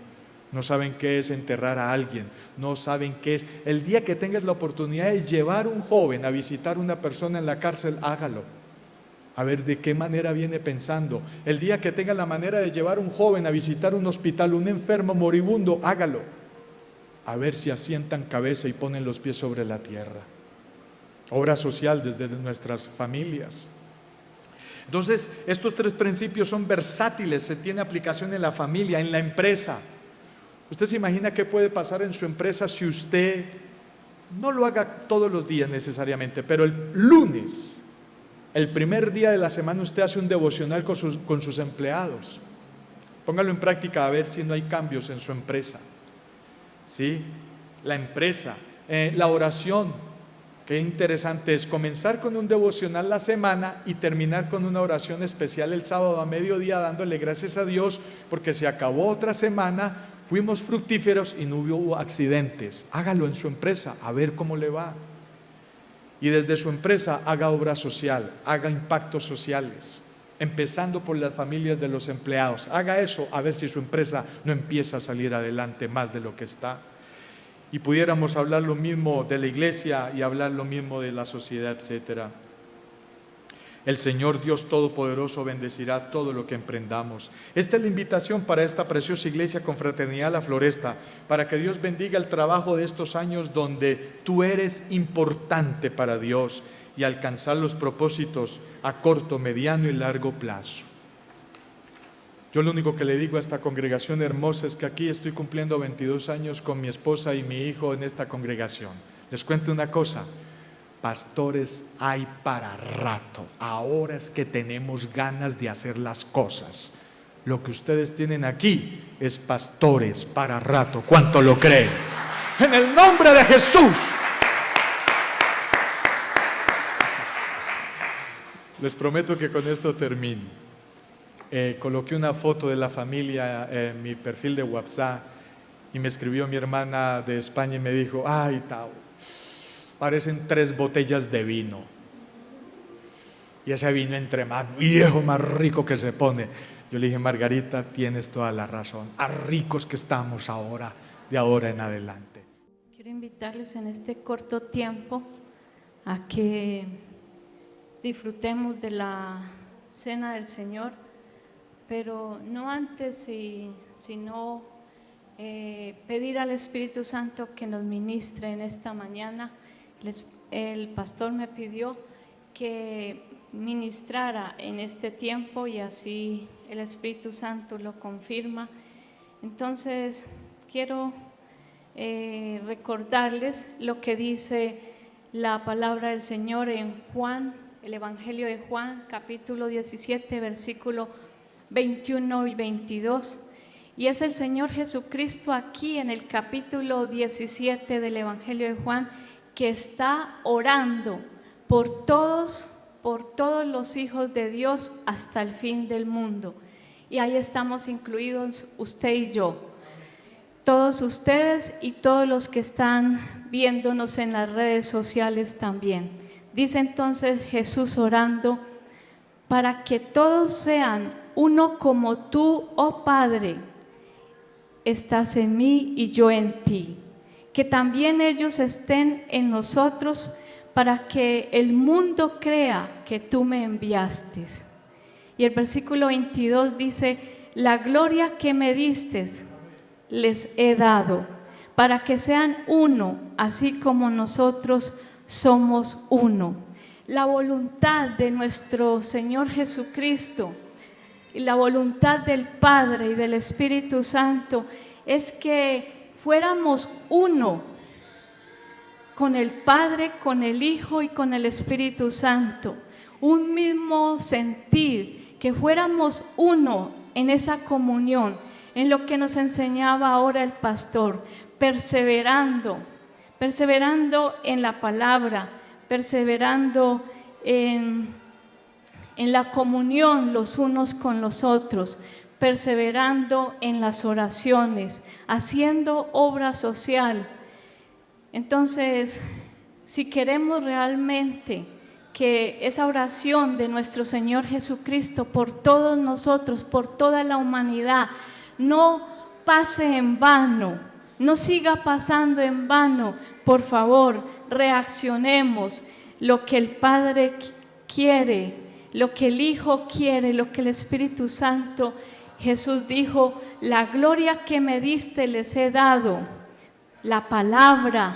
No saben qué es enterrar a alguien, no saben qué es. El día que tengas la oportunidad de llevar un joven a visitar a una persona en la cárcel, hágalo. A ver de qué manera viene pensando. El día que tenga la manera de llevar un joven a visitar un hospital, un enfermo moribundo, hágalo. A ver si asientan cabeza y ponen los pies sobre la tierra. Obra social desde nuestras familias. Entonces, estos 3 principios son versátiles, se tiene aplicación en la familia, en la empresa. ¿Usted se imagina qué puede pasar en su empresa si usted no lo haga todos los días necesariamente, pero el lunes, el primer día de la semana, usted hace un devocional con sus empleados? Póngalo en práctica a ver si no hay cambios en su empresa. ¿Sí? La empresa, la oración. Qué interesante es comenzar con un devocional la semana y terminar con una oración especial el sábado a mediodía, dándole gracias a Dios porque se acabó otra semana, fuimos fructíferos y no hubo accidentes. Hágalo en su empresa, a ver cómo le va. Y desde su empresa haga obra social, haga impactos sociales, empezando por las familias de los empleados. Haga eso, a ver si su empresa no empieza a salir adelante más de lo que está. Y pudiéramos hablar lo mismo de la iglesia y hablar lo mismo de la sociedad, etcétera. El Señor Dios Todopoderoso bendecirá todo lo que emprendamos. Esta es la invitación para esta preciosa iglesia Confraternidad La Floresta, para que Dios bendiga el trabajo de estos años donde tú eres importante para Dios y alcanzar los propósitos a corto, mediano y largo plazo. Yo lo único que le digo a esta congregación hermosa es que aquí estoy cumpliendo 22 años con mi esposa y mi hijo en esta congregación. Les cuento una cosa: pastores hay para rato. Ahora es que tenemos ganas de hacer las cosas. Lo que ustedes tienen aquí es pastores para rato. ¿Cuánto lo creen? En el nombre de Jesús. Les prometo que con esto termino. Coloqué una foto de la familia en mi perfil de WhatsApp y me escribió mi hermana de España y me dijo: ay, Tao, parecen 3 botellas de vino. Y ese vino, entre más viejo, más rico que se pone. Yo le dije: Margarita, tienes toda la razón. A ricos que estamos ahora, de ahora en adelante. Quiero invitarles en este corto tiempo a que disfrutemos de la cena del Señor, pero no antes sino pedir al Espíritu Santo que nos ministre en esta mañana. El pastor me pidió que ministrara en este tiempo y así el Espíritu Santo lo confirma. Entonces quiero recordarles lo que dice la palabra del Señor en Juan, el Evangelio de Juan, capítulo 17, versículo 21 y 22. Y es el Señor Jesucristo aquí en el capítulo 17 del Evangelio de Juan que está orando por todos los hijos de Dios hasta el fin del mundo. Y ahí estamos incluidos usted y yo, todos ustedes y todos los que están viéndonos en las redes sociales también. Dice entonces Jesús orando: para que todos sean uno como tú, oh Padre, estás en mí y yo en ti, que también ellos estén en nosotros, para que el mundo crea que tú me enviaste. Y el versículo 22 dice: la gloria que me diste les he dado, para que sean uno, así como nosotros somos uno. La voluntad de nuestro Señor Jesucristo y la voluntad del Padre y del Espíritu Santo es que fuéramos uno con el Padre, con el Hijo y con el Espíritu Santo. Un mismo sentir, que fuéramos uno en esa comunión, en lo que nos enseñaba ahora el pastor, perseverando en la palabra, perseverando en la comunión los unos con los otros, perseverando en las oraciones, haciendo obra social. Entonces, si queremos realmente que esa oración de nuestro Señor Jesucristo por todos nosotros, por toda la humanidad, no pase en vano, no siga pasando en vano, por favor, reaccionemos. Lo que el Padre quiere, lo que el Hijo quiere, lo que el Espíritu Santo, Jesús dijo: la gloria que me diste les he dado, la palabra,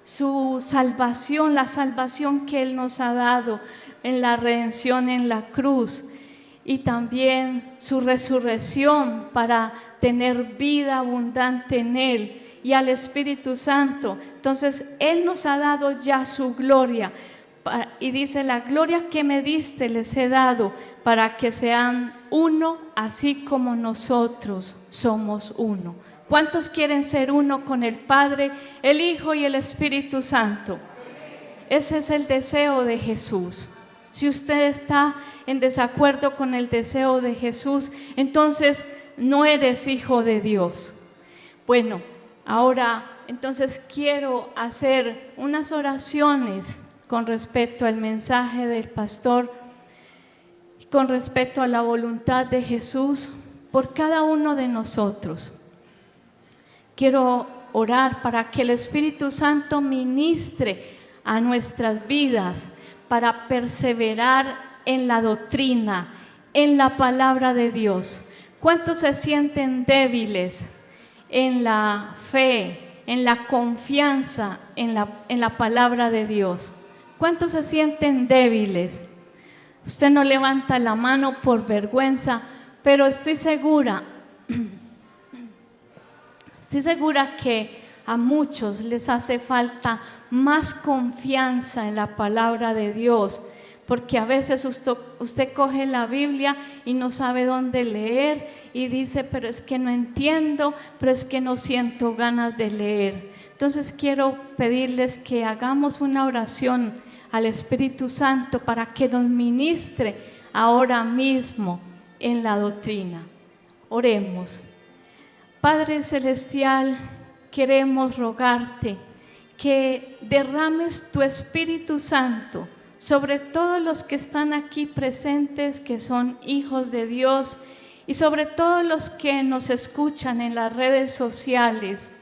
su salvación, la salvación que Él nos ha dado en la redención en la cruz, y también su resurrección para tener vida abundante en Él, y al Espíritu Santo. Entonces Él nos ha dado ya su gloria, y dice: la gloria que me diste les he dado, para que sean uno, así como nosotros somos uno. ¿Cuántos quieren ser uno con el Padre, el Hijo y el Espíritu Santo? Ese es el deseo de Jesús. Si usted está en desacuerdo con el deseo de Jesús, entonces no eres hijo de Dios. Bueno, ahora entonces quiero hacer unas oraciones con respecto al mensaje del pastor, con respecto a la voluntad de Jesús por cada uno de nosotros. Quiero orar para que el Espíritu Santo ministre a nuestras vidas para perseverar en la doctrina, en la palabra de Dios. ¿Cuántos se sienten débiles en la fe, en la confianza en la palabra de Dios? ¿Cuántos se sienten débiles? Usted no levanta la mano por vergüenza, pero estoy segura que a muchos les hace falta más confianza en la palabra de Dios, porque a veces usted coge la Biblia y no sabe dónde leer y dice: pero es que no entiendo, pero es que no siento ganas de leer. Entonces quiero pedirles que hagamos una oración al Espíritu Santo para que nos ministre ahora mismo en la doctrina. Oremos. Padre Celestial, queremos rogarte que derrames tu Espíritu Santo sobre todos los que están aquí presentes, que son hijos de Dios, y sobre todos los que nos escuchan en las redes sociales.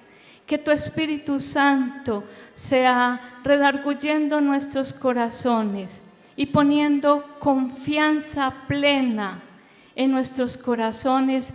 Que tu Espíritu Santo sea redarguyendo nuestros corazones y poniendo confianza plena en nuestros corazones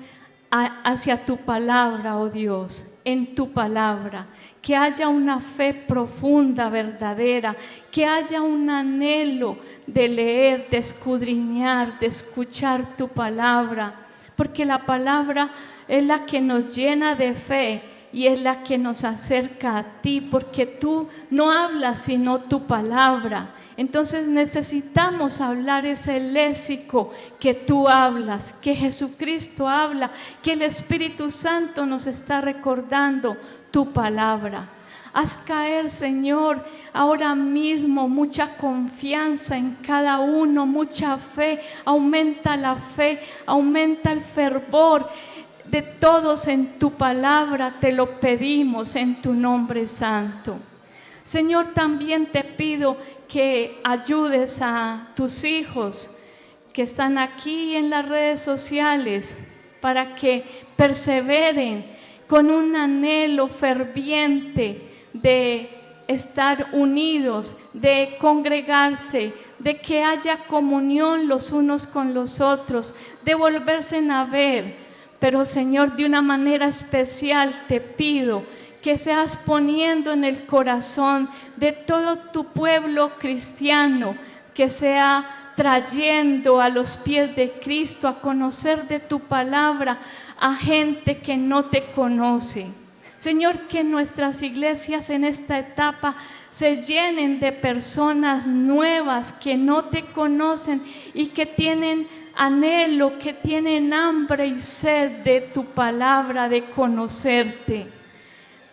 hacia tu palabra, oh Dios, en tu palabra. Que haya una fe profunda, verdadera, que haya un anhelo de leer, de escudriñar, de escuchar tu palabra, porque la palabra es la que nos llena de fe y es la que nos acerca a ti, porque tú no hablas sino tu palabra. Entonces necesitamos hablar ese léxico que tú hablas, que Jesucristo habla, que el Espíritu Santo nos está recordando tu palabra. Haz caer, Señor, ahora mismo mucha confianza en cada uno, mucha fe. Aumenta la fe, aumenta el fervor de todos en tu palabra. Te lo pedimos en tu nombre santo. Señor, también te pido que ayudes a tus hijos que están aquí en las redes sociales para que perseveren con un anhelo ferviente de estar unidos, de congregarse, de que haya comunión los unos con los otros, de volverse a ver. Pero, Señor, de una manera especial te pido que seas poniendo en el corazón de todo tu pueblo cristiano, que sea trayendo a los pies de Cristo a conocer de tu palabra a gente que no te conoce. Señor, que nuestras iglesias en esta etapa se llenen de personas nuevas que no te conocen y que tienen anhelo, que tienen hambre y sed de tu palabra, de conocerte.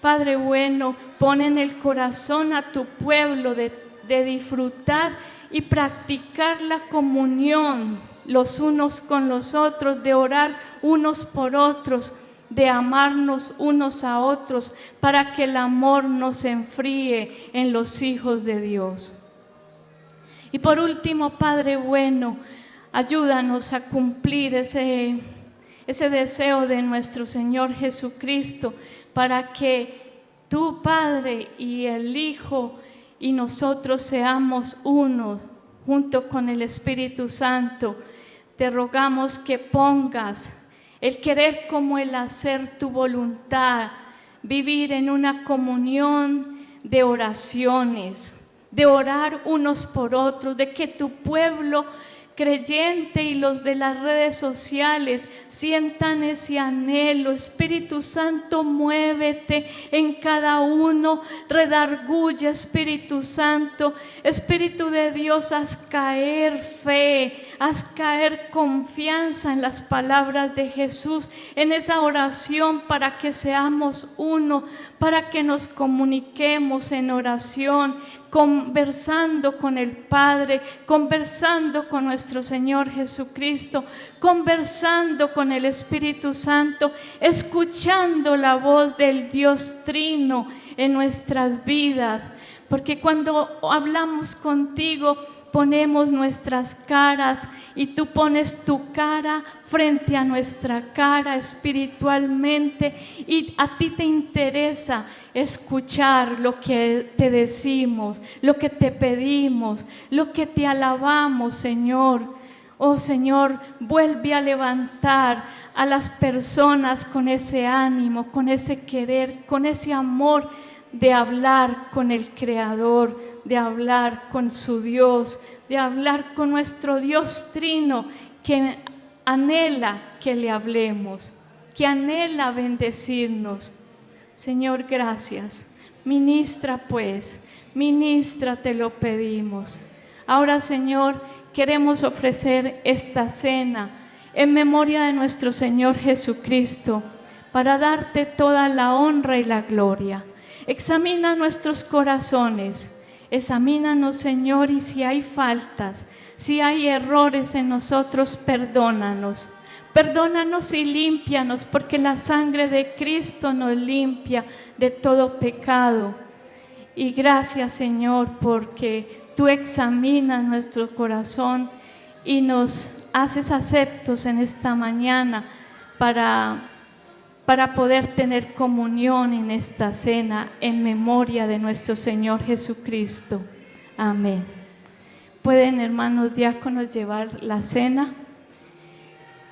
Padre bueno, pon en el corazón a tu pueblo de disfrutar y practicar la comunión los unos con los otros, de orar unos por otros, de amarnos unos a otros, para que el amor no se enfríe en los hijos de Dios. Y por último, Padre bueno, ayúdanos a cumplir ese deseo de nuestro Señor Jesucristo, para que tú, Padre, y el Hijo y nosotros seamos uno junto con el Espíritu Santo. Te rogamos que pongas el querer como el hacer tu voluntad, vivir en una comunión de oraciones, de orar unos por otros, de que tu pueblo creyente y los de las redes sociales sientan ese anhelo. Espíritu Santo, muévete en cada uno, redarguye, Espíritu Santo. Espíritu de Dios, haz caer fe, haz caer confianza en las palabras de Jesús, en esa oración, para que seamos uno, para que nos comuniquemos en oración, conversando con el Padre, conversando con nuestro Señor Jesucristo, conversando con el Espíritu Santo, escuchando la voz del Dios Trino en nuestras vidas, porque cuando hablamos contigo ponemos nuestras caras y tú pones tu cara frente a nuestra cara espiritualmente, y a ti te interesa escuchar lo que te decimos, lo que te pedimos, lo que te alabamos, Señor. Oh Señor, vuelve a levantar a las personas con ese ánimo, con ese querer, con ese amor de hablar con el Creador, de hablar con su Dios, de hablar con nuestro Dios Trino, que anhela que le hablemos, que anhela bendecirnos. Señor, gracias. Ministra pues, ministra, te lo pedimos. Ahora, Señor, queremos ofrecer esta cena en memoria de nuestro Señor Jesucristo, para darte toda la honra y la gloria. Examina nuestros corazones, examínanos, Señor, y si hay faltas, si hay errores en nosotros, perdónanos. Perdónanos y límpianos, porque la sangre de Cristo nos limpia de todo pecado. Y gracias, Señor, porque tú examinas nuestro corazón y nos haces aceptos en esta mañana para poder tener comunión en esta cena en memoria de nuestro Señor Jesucristo. Amén. Pueden, hermanos diáconos, llevar la cena.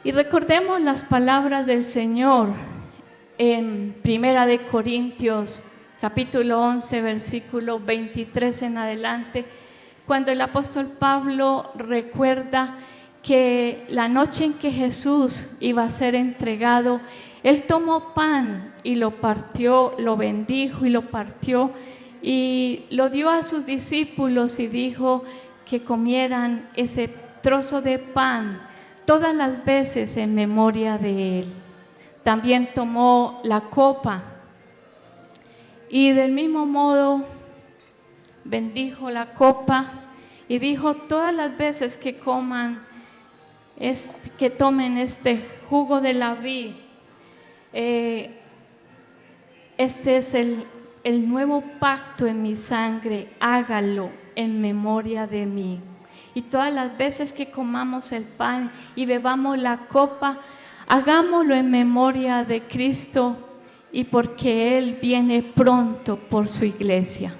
Y recordemos las palabras del Señor en 1 Corintios capítulo 11, versículo 23 en adelante, cuando el apóstol Pablo recuerda que la noche en que Jesús iba a ser entregado, Él tomó pan y lo partió, lo bendijo y lo partió y lo dio a sus discípulos y dijo que comieran ese trozo de pan todas las veces en memoria de Él. También tomó la copa y del mismo modo bendijo la copa y dijo: todas las veces que tomen este jugo de la vid, este es el nuevo pacto en mi sangre, hágalo en memoria de mí. Y todas las veces que comamos el pan y bebamos la copa, hagámoslo en memoria de Cristo y porque Él viene pronto por su iglesia.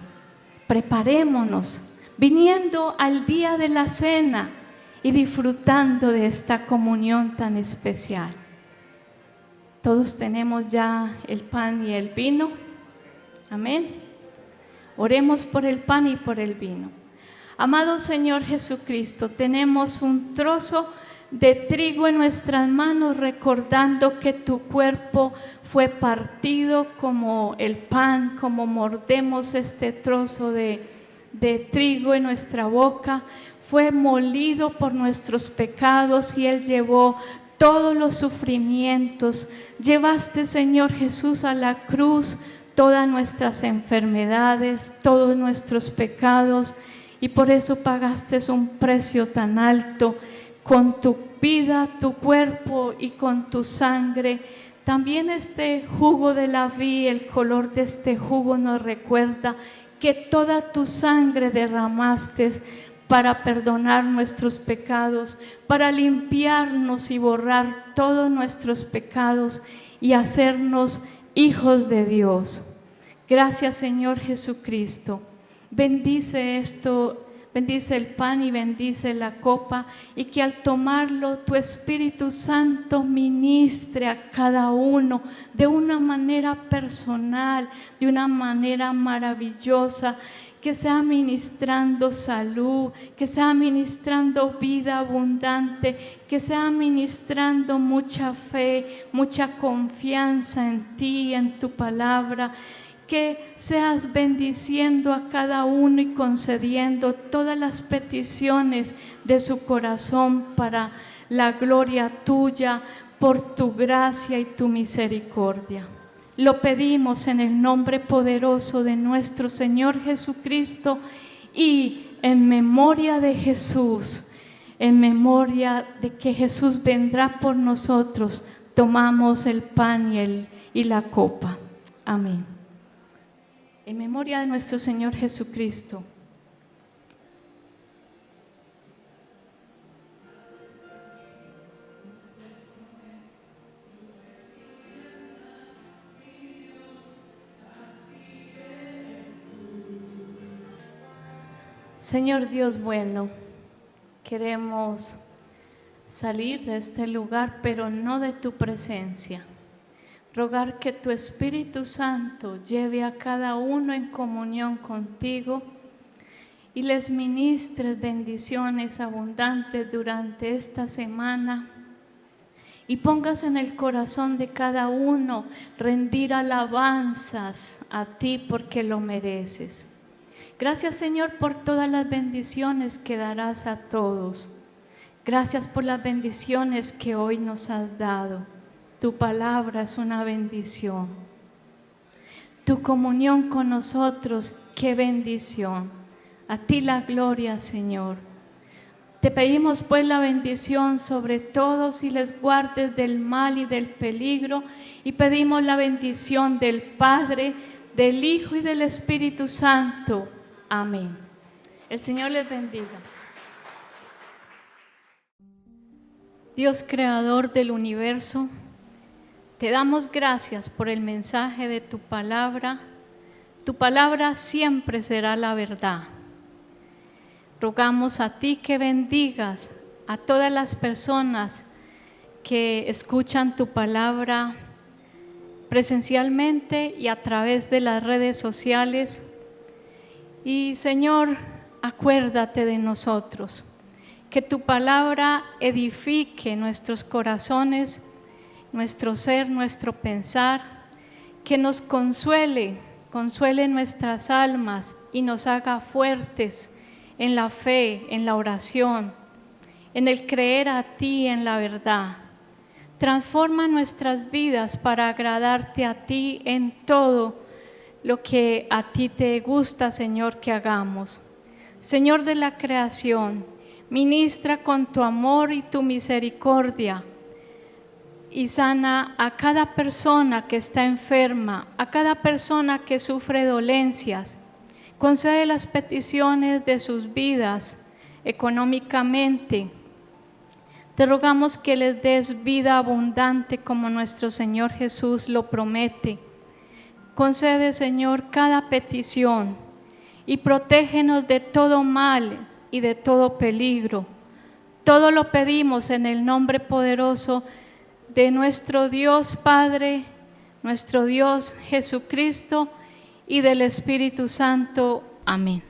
Preparémonos, viniendo al día de la cena y disfrutando de esta comunión tan especial. Todos tenemos ya el pan y el vino. Amén. Oremos por el pan y por el vino. Amado Señor Jesucristo, tenemos un trozo de trigo en nuestras manos, recordando que tu cuerpo fue partido como el pan, como mordemos este trozo de trigo en nuestra boca, fue molido por nuestros pecados y Él llevó todos los sufrimientos. Llevaste, Señor Jesús, a la cruz todas nuestras enfermedades, todos nuestros pecados, y por eso pagaste un precio tan alto con tu vida, tu cuerpo y con tu sangre. También este jugo de la vid, el color de este jugo nos recuerda que toda tu sangre derramaste para perdonar nuestros pecados, para limpiarnos y borrar todos nuestros pecados y hacernos hijos de Dios. Gracias, Señor Jesucristo. Bendice esto, bendice el pan y bendice la copa, y que al tomarlo tu Espíritu Santo ministre a cada uno de una manera personal, de una manera maravillosa, que sea ministrando salud, que sea ministrando vida abundante, que sea ministrando mucha fe, mucha confianza en ti, en tu palabra, que seas bendiciendo a cada uno y concediendo todas las peticiones de su corazón para la gloria tuya, por tu gracia y tu misericordia. Lo pedimos en el nombre poderoso de nuestro Señor Jesucristo, y en memoria de Jesús, en memoria de que Jesús vendrá por nosotros, tomamos el pan y la copa. Amén. En memoria de nuestro Señor Jesucristo. Señor Dios bueno, queremos salir de este lugar, pero no de tu presencia. Rogar que tu Espíritu Santo lleve a cada uno en comunión contigo y les ministres bendiciones abundantes durante esta semana, y pongas en el corazón de cada uno rendir alabanzas a ti porque lo mereces. Gracias, Señor, por todas las bendiciones que darás a todos. Gracias por las bendiciones que hoy nos has dado. Tu palabra es una bendición. Tu comunión con nosotros, qué bendición. A ti la gloria, Señor. Te pedimos pues la bendición sobre todos y les guardes del mal y del peligro, y pedimos la bendición del Padre, del Hijo y del Espíritu Santo. Amén. El Señor les bendiga. Dios creador del universo, te damos gracias por el mensaje de tu palabra. Tu palabra siempre será la verdad. Rogamos a ti que bendigas a todas las personas que escuchan tu palabra presencialmente y a través de las redes sociales. Y Señor, acuérdate de nosotros, que tu palabra edifique nuestros corazones, nuestro ser, nuestro pensar, que nos consuele nuestras almas y nos haga fuertes en la fe, en la oración, en el creer a ti, en la verdad. Transforma nuestras vidas para agradarte a ti en todo lo que a ti te gusta, Señor, que hagamos. Señor de la creación, ministra con tu amor y tu misericordia y sana a cada persona que está enferma, a cada persona que sufre dolencias. Concede las peticiones de sus vidas económicamente. Te rogamos que les des vida abundante como nuestro Señor Jesús lo promete. Concede, Señor, cada petición y protégenos de todo mal y de todo peligro. Todo lo pedimos en el nombre poderoso de nuestro Dios Padre, nuestro Dios Jesucristo y del Espíritu Santo. Amén.